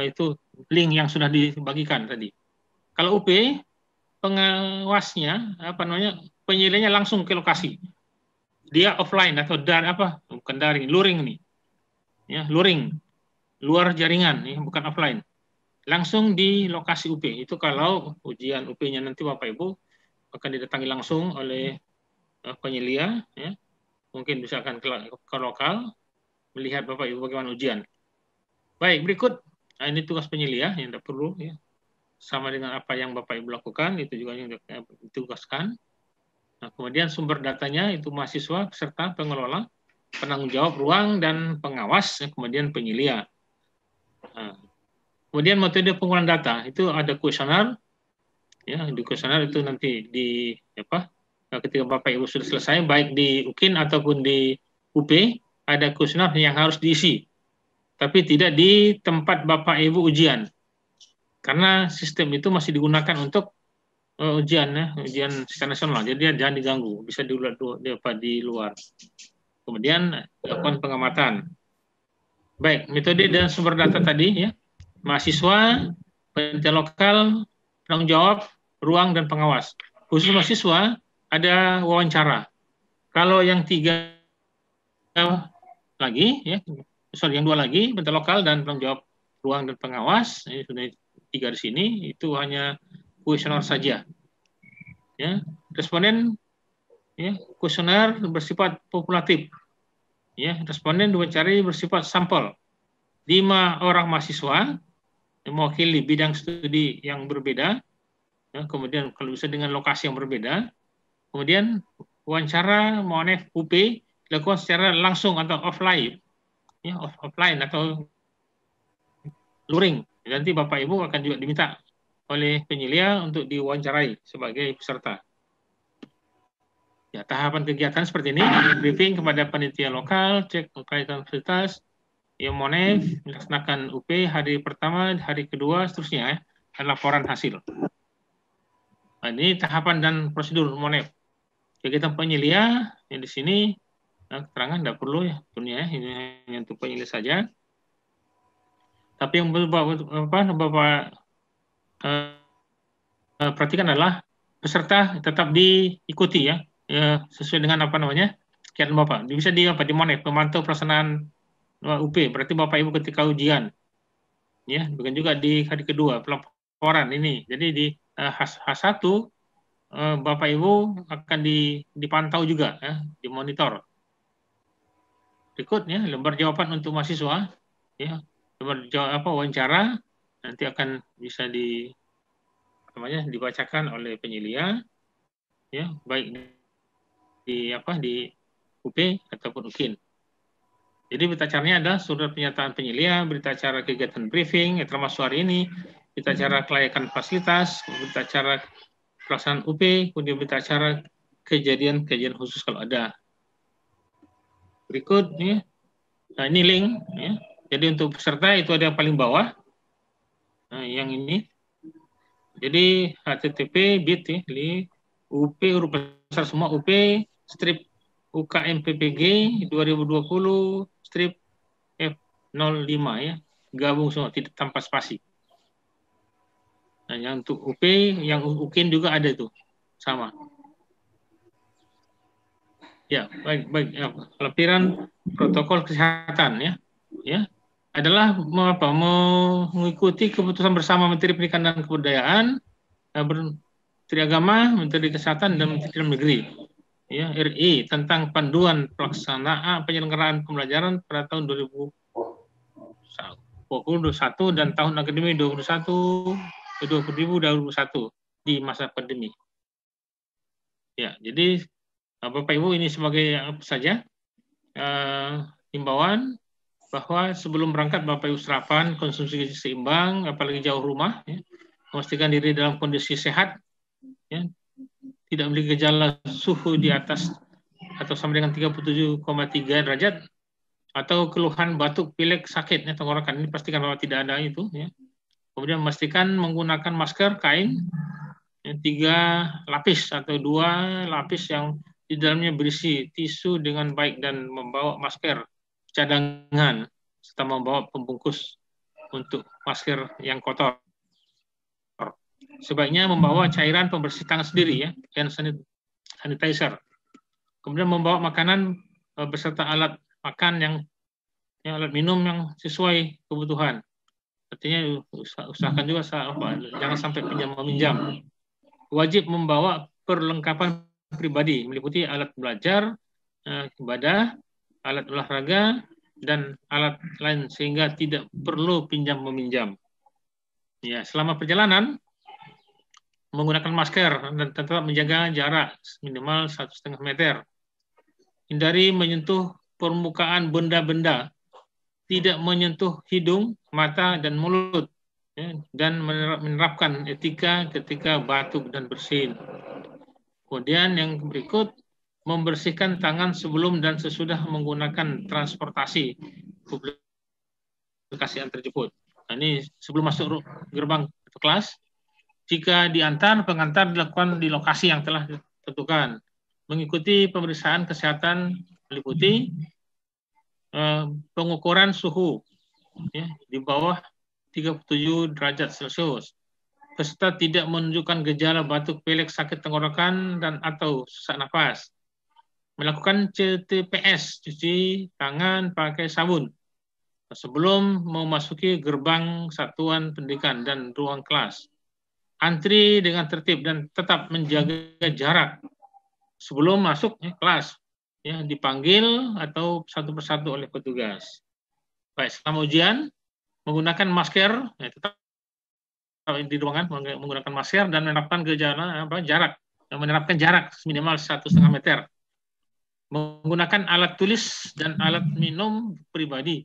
itu link yang sudah dibagikan tadi. Kalau UP, pengawasnya, penyelianya langsung ke lokasi. Dia offline atau bukan daring, luring nih. Ya, luring, luar jaringan, ya, bukan offline. Langsung di lokasi UP. Itu kalau ujian UP-nya nanti Bapak Ibu akan didatangi langsung oleh penyelia, ya. Mungkin bisa akan ke lokal, melihat Bapak Ibu bagaimana ujian. Baik, berikut. Nah, ini tugas penyelia yang tidak perlu, ya. Sama dengan apa yang Bapak Ibu lakukan, itu juga yang ditugaskan. Nah, kemudian sumber datanya itu mahasiswa, peserta, pengelola, penanggung jawab ruang, dan pengawas, kemudian penyelia. Nah, kemudian metode pengumpulan data, itu ada kuesioner. Ya, di kuesioner itu nanti ketika Bapak Ibu sudah selesai, baik di UKIN ataupun di UP, ada kuesioner yang harus diisi. Tapi tidak di tempat Bapak Ibu ujian. Karena sistem itu masih digunakan untuk ujian, ya, ujian secara nasional. Jadi jangan diganggu, bisa di luar. Kemudian lakukan pengamatan. Baik, metode dan sumber data tadi, ya. Mahasiswa, panitia lokal, penanggung jawab, ruang, dan pengawas. Khusus mahasiswa, ada wawancara. Kalau yang 3 lagi, ya, yang 2 lagi, bentuk lokal dan tanggung jawab ruang dan pengawas, ini sudah 3 di sini, itu hanya kuesioner saja. Ya, responden, ya, kuesioner bersifat populatif. Ya, responden diwawancari bersifat sampel. 5 orang mahasiswa yang mewakili bidang studi yang berbeda, ya, kemudian kalau bisa dengan lokasi yang berbeda, kemudian wawancara monef UP dilakukan secara langsung atau offline, ya, offline atau luring. Nanti Bapak Ibu akan juga diminta oleh penyelia untuk diwawancarai sebagai peserta. Ya, tahapan kegiatan seperti ini, briefing kepada panitia lokal, cek kekaitan fasilitas, ya, monef, melaksanakan UP hari pertama, hari kedua, seterusnya, ya, dan laporan hasil. Nah, ini tahapan dan prosedur monef. Kegiatan penyelia yang di sini, nah, keterangan tidak perlu ya, punya, ini hanya untuk penyelia saja. Tapi yang Bapak perhatikan adalah peserta tetap diikuti, ya, sesuai dengan kegiatan Bapak. Bisa di monef, memantau pelaksanaan UP, berarti Bapak Ibu ketika ujian, ya, bukan juga di hari kedua pelaporan ini. Jadi di H1 Bapak Ibu akan dipantau juga, ya, dimonitor. Berikutnya lembar jawaban untuk mahasiswa, ya, lembar wawancara nanti akan bisa dibacakan oleh penyelia, ya, baik di UP ataupun UKIN. Jadi berita acaranya adalah surat pernyataan penyelia, berita acara kegiatan briefing, ya, termasuk hari ini, berita acara kelayakan fasilitas, berita acara pelaksanaan UP, kemudian berita acara kejadian khusus kalau ada. Berikutnya, nah, ini link, ya. Jadi untuk peserta itu ada yang paling bawah, nah, yang ini. Jadi http://bit, ya, UP huruf besar semua, UP strip UKMPPG 2020 strip F05, ya, gabung semua, tidak tanpa spasi. Nah, yang untuk UP, yang UKIN juga ada itu, sama. Ya, baik. Ya, lampiran protokol kesehatan, ya, adalah mengikuti keputusan bersama Menteri Pendidikan dan Kebudayaan, Menteri Agama, Menteri Kesehatan, dan Menteri Dalam Negeri, ya, RI tentang panduan pelaksanaan penyelenggaraan pembelajaran pada tahun 2021 dan tahun akademik 2021 di masa pandemi. Ya, jadi Bapak Ibu, ini sebagai apa saja himbauan bahwa sebelum berangkat Bapak Ibu sarapan, konsumsi gizi seimbang, apalagi jauh rumah, ya, memastikan diri dalam kondisi sehat, ya, tidak memiliki gejala suhu di atas atau sama dengan 37,3 derajat, atau keluhan batuk, pilek, sakit, ya, tenggorokan, ini pastikan bahwa tidak ada itu, ya. Kemudian memastikan menggunakan masker kain, ya, 3 lapis atau 2 lapis yang di dalamnya berisi tisu dengan baik, dan membawa masker cadangan serta membawa pembungkus untuk masker yang kotor. Sebaiknya membawa cairan pembersih tangan sendiri, ya, hand sanitizer. Kemudian membawa makanan beserta alat makan yang alat minum yang sesuai kebutuhan. Artinya usahakan juga jangan sampai pinjam-meminjam. Wajib membawa perlengkapan pribadi meliputi alat belajar, ibadah, alat olahraga, dan alat lain sehingga tidak perlu pinjam-meminjam. Ya, selama perjalanan menggunakan masker dan tetap menjaga jarak minimal 1,5 meter. Hindari menyentuh permukaan benda-benda, tidak menyentuh hidung, mata, dan mulut, ya, dan menerapkan etika ketika batuk dan bersin. Kemudian yang berikut, membersihkan tangan sebelum dan sesudah menggunakan transportasi publikasi antar jemput. Nah, ini sebelum masuk gerbang kelas, jika diantar, pengantar dilakukan di lokasi yang telah ditentukan. Mengikuti pemeriksaan kesehatan meliputi pengukuran suhu, ya, di bawah 37 derajat Celcius. Peserta tidak menunjukkan gejala batuk, pilek, sakit tenggorokan, dan atau sesak nafas. melakukan CTPS, cuci tangan pakai sabun, sebelum memasuki gerbang satuan pendidikan dan ruang kelas. Antri dengan tertib dan tetap menjaga jarak sebelum masuk kelas. Ya, dipanggil atau satu persatu oleh petugas. Baik, selama ujian menggunakan masker, ya, tetap di ruangan menggunakan masker dan menerapkan jarak, menerapkan jarak minimal 1,5 meter. Menggunakan alat tulis dan alat minum pribadi.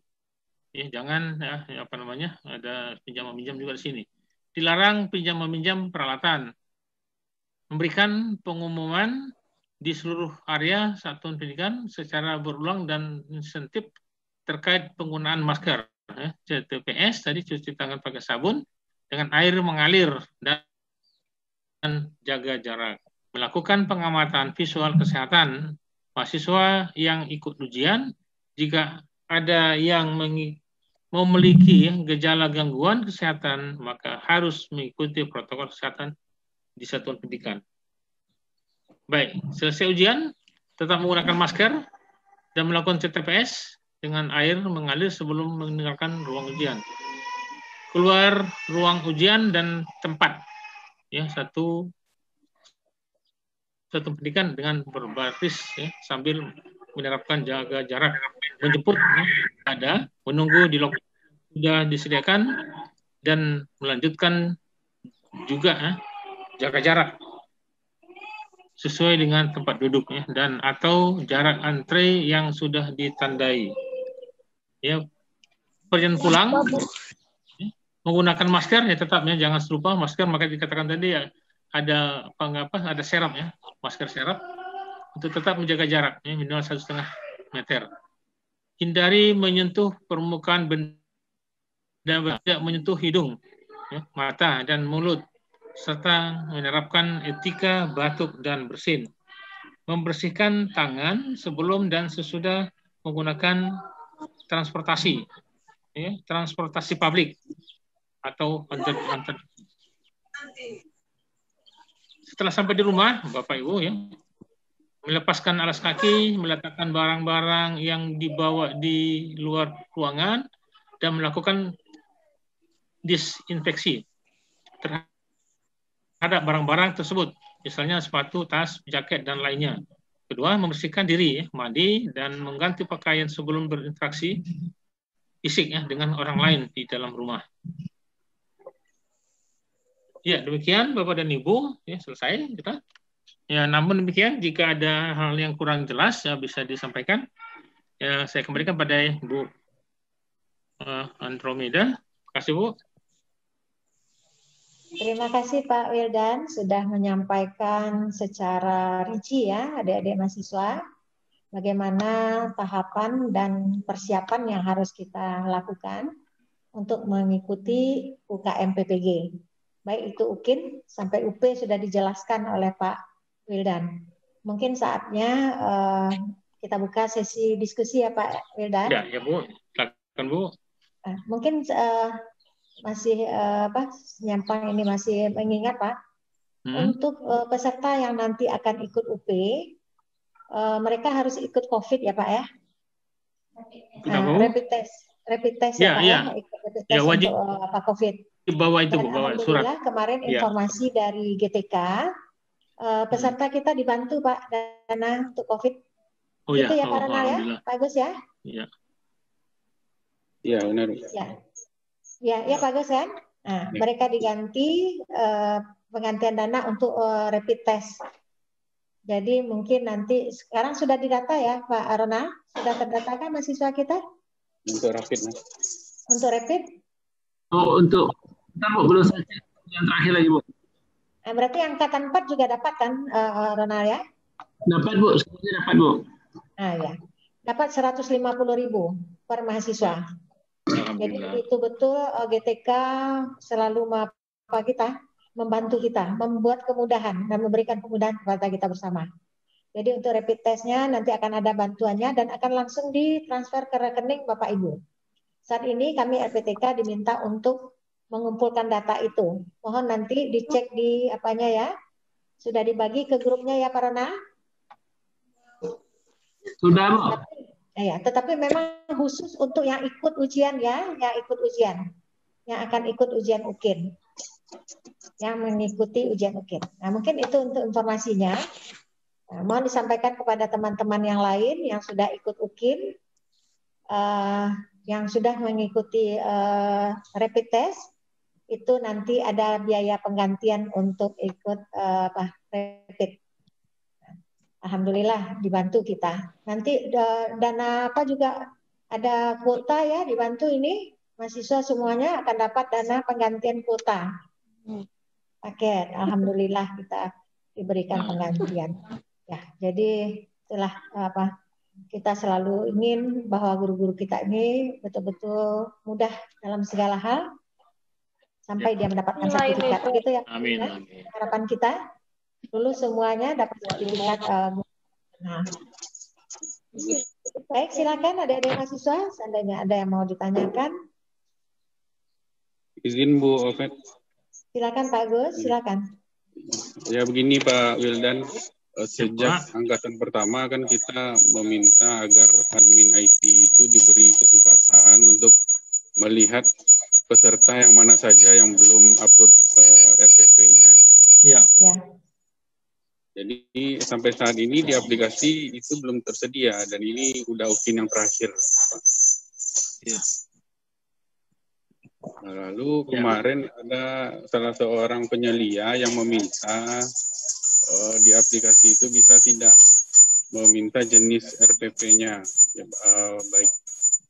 Ya, jangan ada pinjam meminjam juga di sini. Dilarang pinjam meminjam peralatan. Memberikan pengumuman di seluruh area satuan pendidikan secara berulang dan insentif terkait penggunaan masker. CTPS tadi cuci tangan pakai sabun dengan air mengalir dan jaga jarak. Melakukan pengamatan visual kesehatan mahasiswa yang ikut ujian. Jika ada yang memiliki gejala gangguan kesehatan, maka harus mengikuti protokol kesehatan di satuan pendidikan. Baik, selesai ujian, tetap menggunakan masker dan melakukan CTPS dengan air mengalir sebelum meninggalkan ruang ujian. Keluar ruang ujian dan tempat, ya, satu pendidikan dengan berbaris, ya, sambil menerapkan jaga jarak. Menjemput, ya, ada, menunggu di lokasi sudah disediakan, dan melanjutkan juga, ya, jaga jarak sesuai dengan tempat duduk, ya, dan atau jarak antre yang sudah ditandai. Ya, perjalanan pulang, ya, menggunakan masker, ya, tetapnya jangan lupa masker. Maka dikatakan tadi, ya, ada ada serap, ya, masker serap untuk tetap menjaga jarak, ya, minimal 1,5 meter. Hindari menyentuh permukaan benda, tidak menyentuh hidung, ya, mata dan mulut, serta menerapkan etika batuk dan bersin. Membersihkan tangan sebelum dan sesudah menggunakan transportasi, ya, transportasi publik atau antar. Setelah sampai di rumah, Bapak Ibu, ya, melepaskan alas kaki, meletakkan barang-barang yang dibawa di luar ruangan, dan melakukan disinfeksi terhadap barang-barang tersebut, misalnya sepatu, tas, jaket, dan lainnya. Kedua, membersihkan diri, ya, mandi, dan mengganti pakaian sebelum berinteraksi fisik, ya, dengan orang lain di dalam rumah. Ya, demikian Bapak dan Ibu, ya, selesai kita. Ya, namun demikian, jika ada hal yang kurang jelas, ya, bisa disampaikan. Ya, saya kembalikan pada Bu Andromeda. Terima kasih, Bu. Terima kasih Pak Wildan sudah menyampaikan secara rinci, ya, adik-adik mahasiswa, bagaimana tahapan dan persiapan yang harus kita lakukan untuk mengikuti UKM PPG. Baik itu UKIN sampai UP sudah dijelaskan oleh Pak Wildan. Mungkin saatnya kita buka sesi diskusi, ya Pak Wildan. Ya Bu, silakan Bu. Mungkin masih Nyampang ini masih mengingat Pak, untuk peserta yang nanti akan ikut UP, mereka harus ikut COVID, ya Pak, ya. Rapid test, ya Pak, ya. Ikut rapid test wajib untuk COVID. Bawa itu, Bu, bawa surat. Alhamdulillah kemarin informasi dari GTK, peserta kita dibantu Pak dana untuk COVID. Oh, itu ya, ya Pak Ronald, ya, Pak Agus, ya. Iya. Iya, benar. Ya Pak Agus, kan. Nah, mereka diganti penggantian dana untuk rapid test. Jadi mungkin nanti sekarang sudah didata, ya Pak Ronald, sudah terdatakan mahasiswa kita? Untuk rapid, Mas. Untuk rapid? Oh, untuk belum saja yang terakhir lagi, Bu. Nah, berarti angkatan 4 juga dapat kan, Ronald, ya? Dapat, Bu, semuanya dapat, Bu. Nah, ya. Dapat 150.000 per mahasiswa. Jadi itu betul GTK selalu membantu kita, membuat kemudahan dan memberikan kemudahan kepada kita bersama. Jadi untuk rapid testnya nanti akan ada bantuannya dan akan langsung ditransfer ke rekening Bapak Ibu. Saat ini kami RPTK diminta untuk mengumpulkan data itu. Mohon nanti dicek di apanya, ya. Sudah dibagi ke grupnya, ya Pak Rona? Sudah, Bu. Tetapi memang khusus untuk yang ikut ujian ya, yang akan ikut ujian UKIN, yang mengikuti ujian UKIN. Nah, mungkin itu untuk informasinya. Nah, mohon disampaikan kepada teman-teman yang lain yang sudah ikut UKIN, yang sudah mengikuti rapid test, itu nanti ada biaya penggantian untuk ikut rapid. Alhamdulillah dibantu kita. Nanti dana apa juga ada kuota ya, dibantu ini mahasiswa semuanya akan dapat dana penggantian kuota. Paket, alhamdulillah kita diberikan penggantian. Ya, jadi itulah kita selalu ingin bahwa guru-guru kita ini betul-betul mudah dalam segala hal sampai dia mendapatkan sertifikat, gitu ya. Amin. Harapan kita lulus semuanya dapat sertifikat. Nah, baik, silakan adik-adik mahasiswa, seandainya ada yang mau ditanyakan. Izin Bu Ovet. Silakan Pak Gus, silakan. Ya begini Pak Wildan, sejak angkatan pertama kan kita meminta agar admin IT itu diberi kesempatan untuk melihat peserta yang mana saja yang belum upload RPP-nya. Iya. Ya. Jadi sampai saat ini di aplikasi itu belum tersedia dan ini udah UKIN yang terakhir. Ya. Nah, lalu kemarin ada salah seorang penyelia yang meminta di aplikasi itu bisa tidak meminta jenis RPP-nya, baik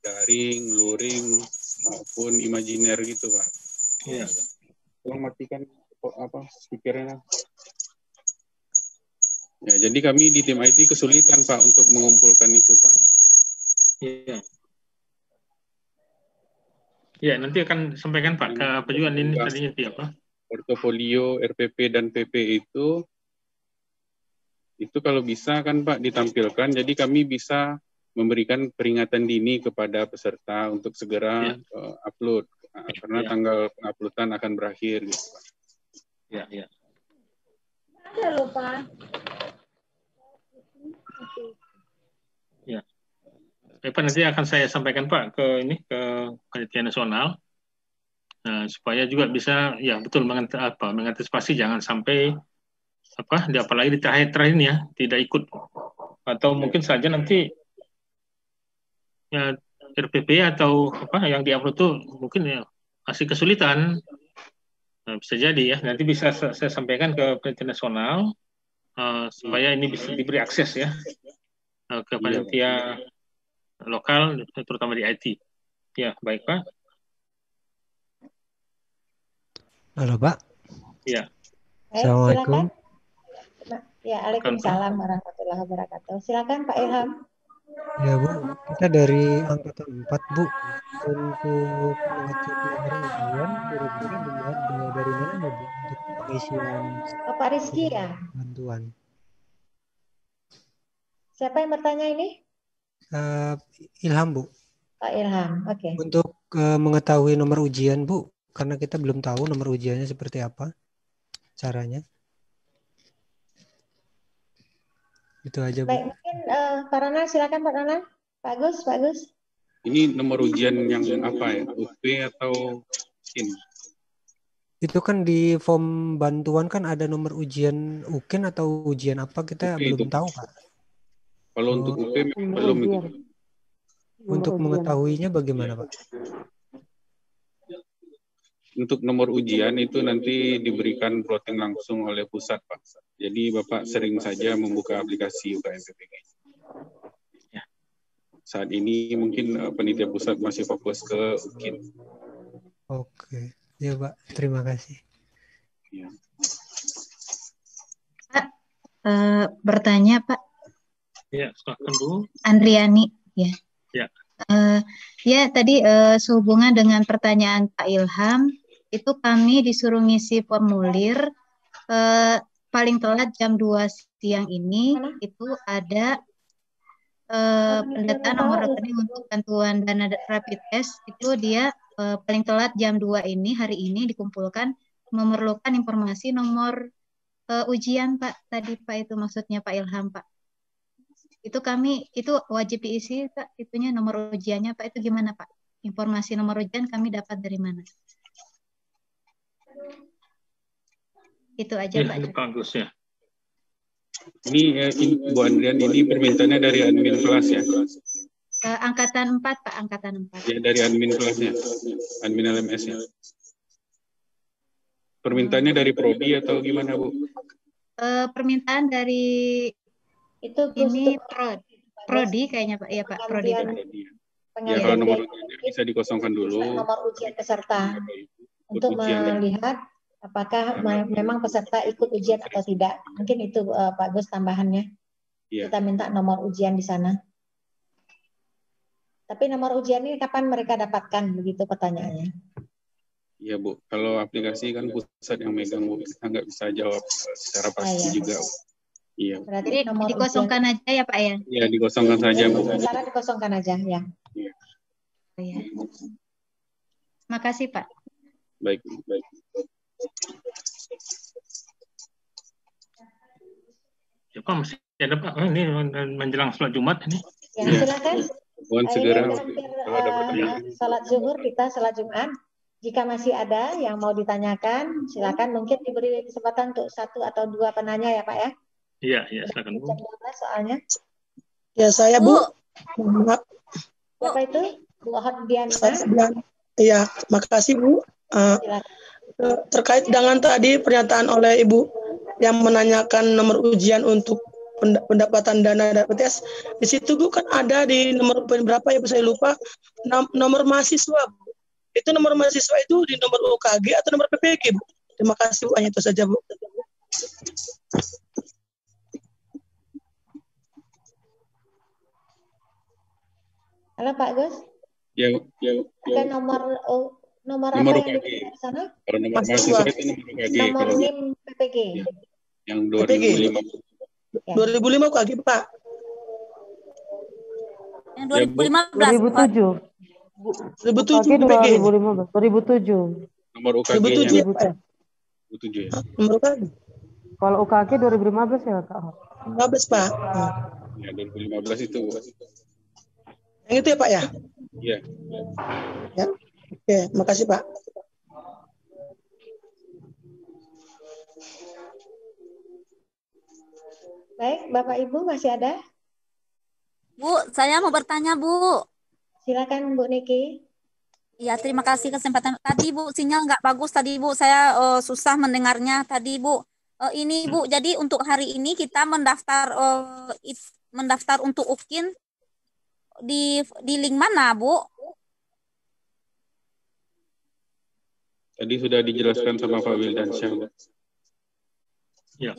daring, luring maupun imajiner gitu Pak. Iya. Tolong matikan speakernya. Ya, jadi kami di tim IT kesulitan Pak untuk mengumpulkan itu Pak. Iya. Ya, nanti akan sampaikan Pak ke apa juga ini tadinya apa? Portofolio RPP dan PP itu kalau bisa kan Pak ditampilkan, jadi kami bisa memberikan peringatan dini kepada peserta untuk segera upload karena tanggal penguploadan akan berakhir gitu Pak. Ya. Ada lupa. Ya. Pak, nanti akan saya sampaikan Pak ke panitia nasional, supaya juga bisa betul mengantisipasi jangan sampai apalagi di terakhir ini ya tidak ikut, atau mungkin saja nanti RPP atau yang diupload itu mungkin masih kesulitan. Bisa jadi ya, nanti bisa saya sampaikan ke panitia nasional supaya ini bisa diberi akses ya ke panitia lokal, terutama di IT. Ya, baik Pak. Halo Pak. Ya. Assalamualaikum. Ya, Waalaikumsalam warahmatullahi wabarakatuh. Silakan Pak Ilham. Ya Bu, kita dari angkatan 4 Bu. Untuk mengecek nomor ujian, kira-kira dilihat dari mana ya Bu untuk pengisian Pak Rizky ya? bantuan. Siapa yang bertanya ini? Ilham Bu. Pak Ilham, oke. Untuk mengetahui nomor ujian Bu, karena kita belum tahu nomor ujiannya seperti apa caranya. Itu aja Bu. Baik, mungkin Pak Rana, silakan Pak Rana. Pak Gus. Ini nomor ujian yang apa ya? UP atau UKIN? Itu kan di form bantuan kan ada nomor ujian UKIN atau ujian apa, kita belum tahu Pak. Kalau untuk UP belum itu. Untuk mengetahuinya bagaimana Pak? Untuk nomor ujian itu nanti diberikan plotting langsung oleh pusat Pak. Jadi Bapak sering saja membuka aplikasi UKM PPG. Ya. Saat ini mungkin panitia pusat masih fokus ke UKIN. Oke, ya Pak, terima kasih. Ya. Pak, bertanya Pak. Ya, silakan Bu. Andriani, ya. Ya. Ya, tadi sehubungan dengan pertanyaan Pak Ilham, itu kami disuruh ngisi formulir paling telat jam 2 siang ini. Itu ada pendataan nomor rekening untuk bantuan dana rapid test. Itu dia paling telat jam 2 ini, hari ini dikumpulkan, memerlukan informasi nomor ujian Pak. Tadi Pak itu maksudnya Pak Ilham Pak. Itu kami itu wajib diisi Pak, itunya nomor ujiannya Pak, itu gimana Pak? Informasi nomor ujian kami dapat dari mana? Itu aja Ya, Pak. ini bagus ya. Ini Bu Andrian, ini permintaannya dari admin kelas ya? Angkatan 4 Pak, angkatan 4. Ya, dari admin kelasnya, admin LMS-nya. Permintaannya dari prodi atau gimana, Bu? Permintaan dari Itu ini Gusto prodi kayaknya Pak. Iya Pak, prodi Pak. Ya, kalau nomor ujiannya bisa dikosongkan dulu. Nomor ujian peserta untuk ujian. melihat apakah memang peserta ikut ujian atau tidak. Mungkin itu Pak Gus tambahannya. Ya. Kita minta nomor ujian di sana. Tapi nomor ujian ini kapan mereka dapatkan? Begitu pertanyaannya. Iya Bu, kalau aplikasi kan pusat yang megang Bu, kita nggak bisa jawab secara pasti juga. Iya. Berarti nomor dikosongkan ujian... aja ya Pak ya? Iya, dikosongkan saja Bu. Sementara dikosongkan aja ya. Iya. Ya. Makasih Pak. Baik, baik. Ya Pak, masih ada Pak. Oh, ini menjelang sholat Jumat ini. Ya, silakan. Mohon segera. Salat zuhur kita salat Jumat. Jika masih ada yang mau ditanyakan, silakan. Mungkin diberi kesempatan untuk 1 atau 2 penanya ya Pak ya. Iya, iya, silakan Bu. Soalnya. Ya saya Bu. Maaf. Siapa itu? Bu Hordiana. Iya, makasih Bu. Terkait dengan tadi pernyataan oleh Ibu yang menanyakan nomor ujian untuk pendapatan dana dan PTS, di situ Bu kan ada di nomor berapa ya Bu, saya lupa, nomor mahasiswa Bu. Itu nomor mahasiswa itu di nomor UKG atau nomor PPG Bu? Terima kasih Bu, hanya itu saja Bu. Halo Pak Gus. Ya. Ada nomor apa nomor yang UKG. di sana? Kalau nomor mahasiswa itu nomor UKG. Nomor NIM PPG. Ya. Yang 2005. 2005 UKG Pak. Yang 2015. 2007 PPG. 2007. Nomor UKG 2007 Pak. 2007 ya. Nomor UKG. Kalau UKG 2015 ya Kak. 15 Pak. Ya, 2015 itu. Yang itu ya Pak ya? Iya. Ya. Oke, makasih Pak. Baik, Bapak Ibu masih ada? Bu, saya mau bertanya Bu. Silakan Bu Niki. Ya, terima kasih kesempatan. Tadi Bu, sinyal nggak bagus tadi Bu. Saya susah mendengarnya tadi Bu. Ini Bu, jadi untuk hari ini kita mendaftar untuk UKIN di link mana Bu? Tadi sudah dijelaskan sama Pak Wildansyah.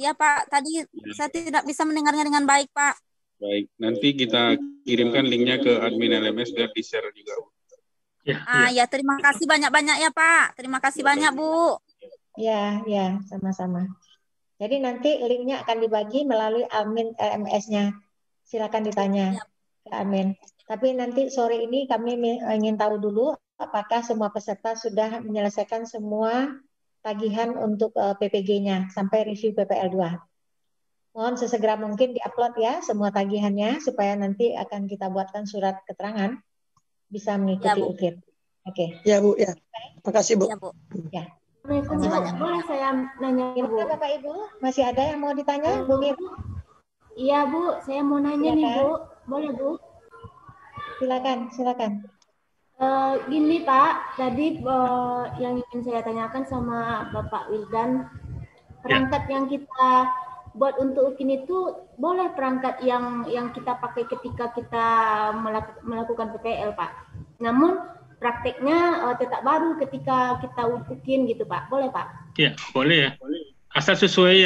Iya Pak, tadi saya tidak bisa mendengarnya dengan baik Pak. Baik, nanti kita kirimkan linknya ke admin LMS biar di-share juga. Ya, terima kasih banyak-banyak ya Pak. Terima kasih banyak Bu. Ya, sama-sama. Jadi nanti linknya akan dibagi melalui admin LMS-nya. Silakan ditanya ke admin. Tapi nanti sore ini kami ingin tahu dulu apakah semua peserta sudah menyelesaikan semua tagihan untuk PPG-nya sampai review PPL 2. Mohon sesegera mungkin diupload ya semua tagihannya supaya nanti akan kita buatkan surat keterangan bisa mengikuti UKIN. Oke. Ya Bu, ya. Makasih Bu. Ya Bu. Ya. Boleh saya nanya Bu? Bapak Ibu, masih ada yang mau ditanya Bu Mir? Iya Bu, saya mau nanya nih Bu. Boleh Bu? Silakan. Gini Pak, tadi yang ingin saya tanyakan sama Bapak Wildan, perangkat yang kita buat untuk UKIN itu boleh perangkat yang kita pakai ketika kita melakukan PPL Pak. Namun prakteknya tetap baru ketika kita UKIN gitu Pak. Boleh Pak? Ya, boleh ya. Asal sesuai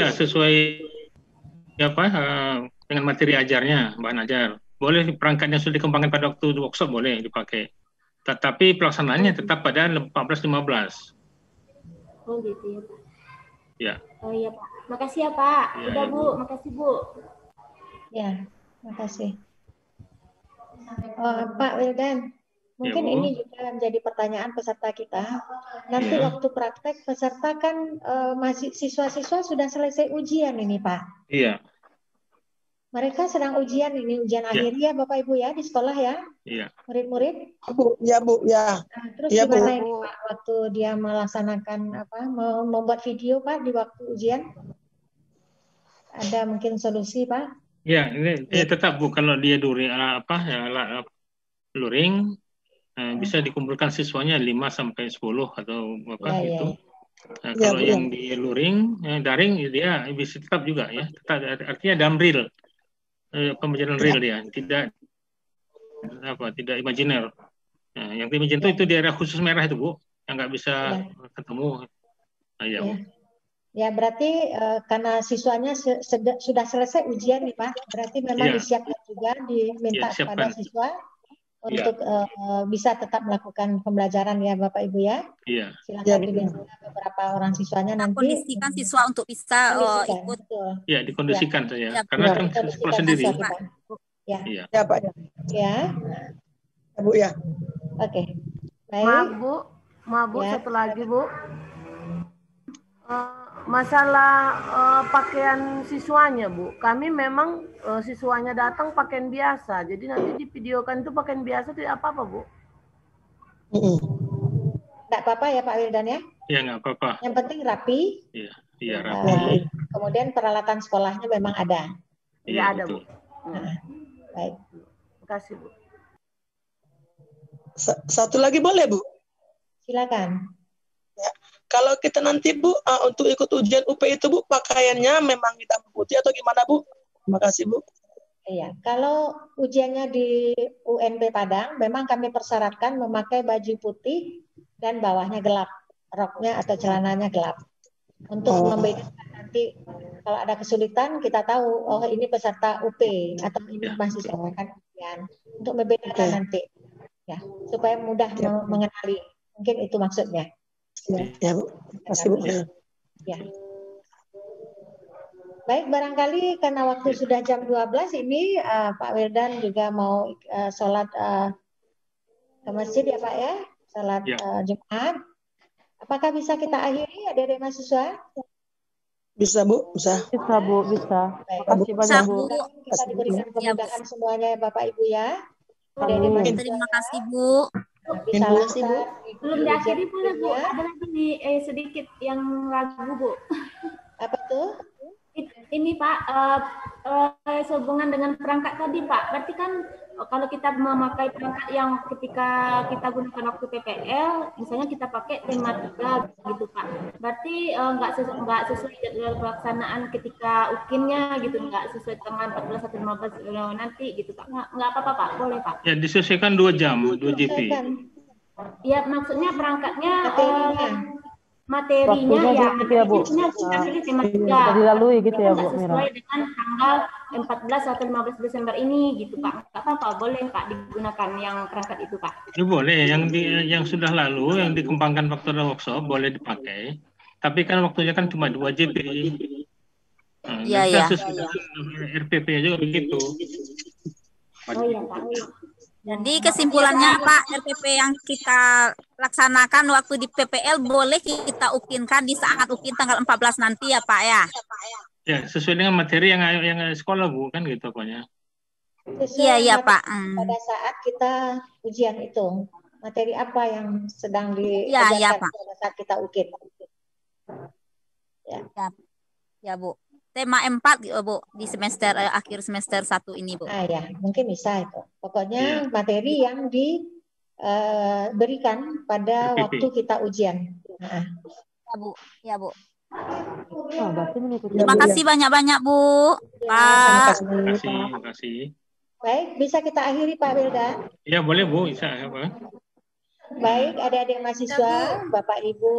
dengan materi ajarnya, bahan ajar. Boleh perangkat yang sudah dikembangkan pada waktu workshop boleh dipakai. Tetapi pelaksanaannya tetap pada 14-15. Oh gitu ya Pak. Ya. Oh iya Pak. Makasih ya Pak. Ya, Udah Bu, makasih Bu. Ya, makasih. Pak Wildan, mungkin ini juga menjadi pertanyaan peserta kita. Nanti waktu praktek peserta kan masih siswa-siswa sudah selesai ujian ini Pak. Iya. Mereka sedang ujian ini, ujian akhir ya Bapak Ibu ya di sekolah ya, Iya. murid-murid. Bu, ya Bu, ya. Nah, terus Ya, Bu. gimana ini Pak waktu dia melaksanakan membuat video Pak di waktu ujian? Ada mungkin solusi Pak? Ya, ini tetap Bu, kalau dia luring, bisa dikumpulkan siswanya 5 sampai 10 atau itu. Nah, kalau yang di luring, daring dia bisa tetap juga ya. Artinya dalam real, pembelajaran real dia, tidak imajiner. Nah, yang imajiner itu di area khusus merah itu Bu, yang nggak bisa ketemu. Nah, ya, Bu. Ya berarti karena siswanya sudah selesai ujian nih Pak, berarti memang disiapkan juga diminta kepada siswa untuk bisa tetap melakukan pembelajaran ya Bapak Ibu ya. Iya. Silakan diminta beberapa orang siswanya nanti. Kondisikan siswa untuk bisa ikut. Ya dikondisikan saja, karena kan sekolah sendiri. Ya. Ya Pak. Ya. Bu ya. Oke. Baik. Maaf Bu, satu lagi Bu. Masalah pakaian siswanya Bu, kami memang siswanya datang pakaian biasa, jadi nanti di videokan itu pakaian biasa tidak apa-apa Bu. Tidak apa-apa ya Pak Wildan ya? Iya nggak apa-apa. Yang penting rapi. Iya rapi. Kemudian peralatan sekolahnya memang ada. Iya ada Bu. Baik. Terima kasih Bu. Satu lagi boleh Bu? Silakan. Ya. Kalau kita nanti Bu untuk ikut ujian UP itu Bu, pakaiannya memang hitam putih atau gimana Bu? Terima kasih Bu. Iya, kalau ujiannya di UNB Padang, memang kami persyaratkan memakai baju putih dan bawahnya gelap, roknya atau celananya gelap. Untuk membedakan nanti kalau ada kesulitan kita tahu, oh ini peserta UP atau ini mahasiswa kan ujian. Untuk membedakan nanti, ya supaya mudah mengenali. Mungkin itu maksudnya. Ya Bu, kasih Bu. Ya. Baik, barangkali karena waktu sudah jam 12 ini Pak Wildan juga mau sholat ke masjid ya Pak ya, sholat Jumat. Apakah bisa kita akhiri adik-adik mahasiswa? Bisa Bu, bisa. Bisa Bu, bisa. Terima kasih banyak Bu. Kita diberikan kemudahan semuanya ya Bapak Ibu ya. Terima kasih Bu. Bisa langsung Bu. Belum diakhiri boleh Bu, ada lagi nih sedikit yang ragu Bu. Apa tuh? Ini Pak, sehubungan dengan perangkat tadi Pak, berarti kan kalau kita memakai perangkat yang ketika kita gunakan waktu PPL, misalnya kita pakai tematika gitu Pak, berarti nggak sesuai jadwal pelaksanaan ketika UKIN-nya gitu, nggak sesuai tanggal 14 atau 15 nanti gitu Pak, nggak apa-apa Pak, boleh Pak? Ya disesuaikan 2 jam, 2 GP. Ya maksudnya perangkatnya materinya ya, gitu ya Bu. Bisa dilalui gitu ya Bu. Sesuai dengan tanggal 14 atau 15 Desember ini gitu Pak. Nggak apa-apa, boleh Pak digunakan yang perangkat itu Pak. Ya boleh, yang sudah lalu yang dikembangkan waktu workshop boleh dipakai. Tapi kan waktunya kan cuma 2 JP. Iya. RPP juga begitu. Oh iya Pak. Jadi kesimpulannya Pak, RPP yang kita laksanakan waktu di PPL boleh kita ukinkan di saat ukin tanggal 14 nanti ya Pak ya? Ya, sesuai dengan materi yang sekolah Bu, kan gitu pokoknya. Iya Pak. Pada saat kita ujian itu, materi apa yang sedang diajarkan pada saat kita ukin? Ya Bu. Tema 4 Bu di semester akhir semester 1 ini Bu. Ya, mungkin bisa itu. Pokoknya materi yang diberikan pada waktu kita ujian. Ya Bu. Terima kasih banyak-banyak Bu. Pak. Terima kasih. Baik, bisa kita akhiri Pak Wildan? Ya boleh Bu, bisa apa? Baik, adik-adik mahasiswa, Bapak Ibu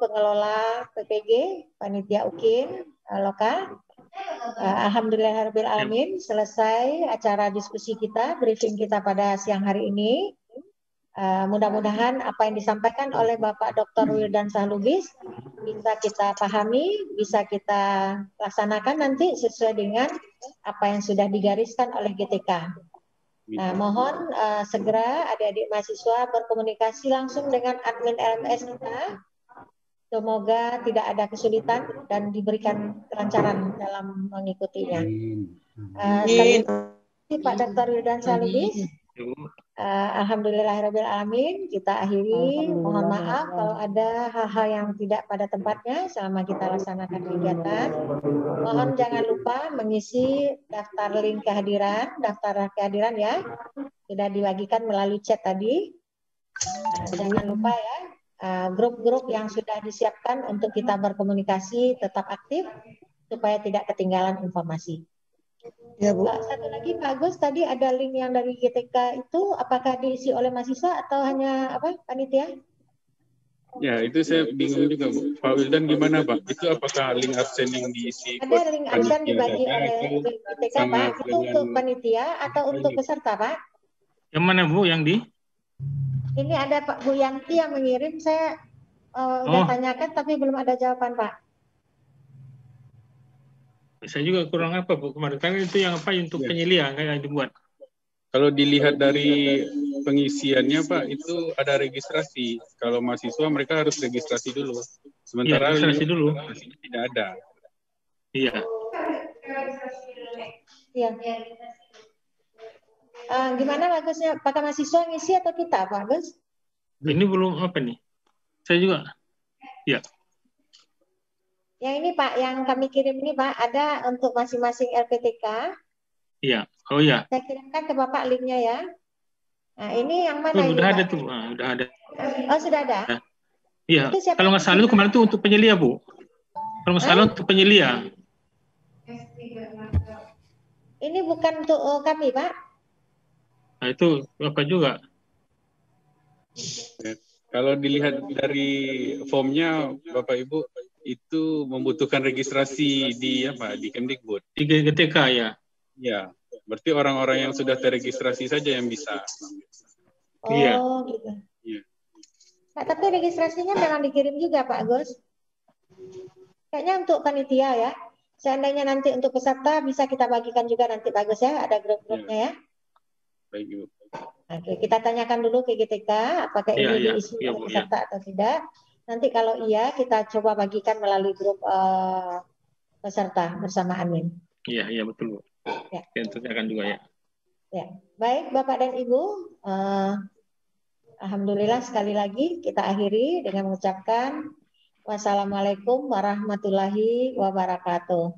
pengelola PPG, panitia UKIN lokal. Alhamdulillahirabbil alamin, selesai acara diskusi kita, briefing kita pada siang hari ini. Mudah-mudahan apa yang disampaikan oleh Bapak Dr. Wildan Sahlubis bisa kita pahami, bisa kita laksanakan nanti sesuai dengan apa yang sudah digariskan oleh GTK. Nah, mohon segera adik-adik mahasiswa berkomunikasi langsung dengan admin LMS kita. Semoga tidak ada kesulitan dan diberikan kelancaran dalam mengikutinya. Sekali lagi Pak Dr. Wildan Salubis. Alhamdulillahirrahmanirrahim, kita akhiri. Mohon maaf kalau ada hal-hal yang tidak pada tempatnya selama kita laksanakan kegiatan. Mohon jangan lupa mengisi daftar link kehadiran, daftar kehadiran ya. Sudah dibagikan melalui chat tadi. Jangan lupa ya, grup-grup yang sudah disiapkan untuk kita berkomunikasi tetap aktif supaya tidak ketinggalan informasi. Ya, Bu. Satu lagi Pak Agus, tadi ada link yang dari GTK itu apakah diisi oleh mahasiswa atau hanya apa panitia? Ya, itu saya bingung juga, Bu. Pak Wildan gimana, Pak? Itu apakah link absen yang diisi? Ada link absen dibagi oleh GTK, Pak. Itu untuk panitia atau untuk peserta, Pak? Yang mana, Bu? Yang di? Ini ada Pak Bu Yanti yang mengirim. Saya udah tanyakan tapi belum ada jawaban, Pak. Saya juga kurang apa, Bu, kemarin. Kan itu yang apa untuk penyelia yang dibuat. Kalau dilihat dari pengisiannya, Pak, itu ada registrasi. Kalau mahasiswa mereka harus registrasi dulu. Sementara registrasi dulu. Tidak ada. Iya. Iya. Gimana bagusnya? Apakah mahasiswa ngisi atau kita, Pak Agus? Ini belum apa nih? Saya juga. Ya. Yang ini Pak, yang kami kirim ini Pak, ada untuk masing-masing RPTK. Iya. Oh iya. Saya kirimkan ke Bapak linknya ya. Nah ini yang mana ini udah Pak? ada tuh. Udah ada. Oh sudah ada? Iya. Kalau nggak salah itu kemarin tuh untuk penyelia, Bu. Kalau nggak salah untuk penyelia. Ini bukan untuk kami, Pak. Nah itu Bapak juga. Ya. Kalau dilihat dari formnya, Bapak Ibu, itu membutuhkan registrasi di apa? Di Kemdikbud. Di GTK ya. Ya, berarti orang-orang yang sudah terregistrasi saja yang bisa. Iya. Oh, gitu. Iya. Nah, tapi registrasinya memang dikirim juga, Pak Gus. Kayaknya untuk panitia ya. Seandainya nanti untuk peserta bisa kita bagikan juga nanti Pak Gus ya, ada grup-grupnya ya. Baik, Ibu. Oke, kita tanyakan dulu ke GTK apakah ini diisi oleh peserta atau tidak. Nanti kalau iya, kita coba bagikan melalui grup peserta bersama admin. Iya, iya betul, Bu. Ya. Tentunya akan juga ya. Ya, baik Bapak dan Ibu. Alhamdulillah sekali lagi kita akhiri dengan mengucapkan wassalamualaikum warahmatullahi wabarakatuh.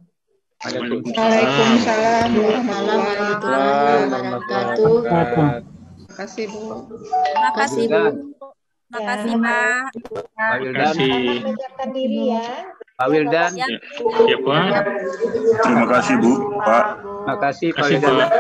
Waalaikumsalam warahmatullahi wabarakatuh. Terima kasih, Bu. Terima kasih, Bu. Terima kasih, Pak. Terima kasih. Menyiapkan diri ya. Pak Wildan. Ya, Pak. Terima kasih, Bu. Pak. Terima kasih, Pak Terima kasih, Wildan. Pak.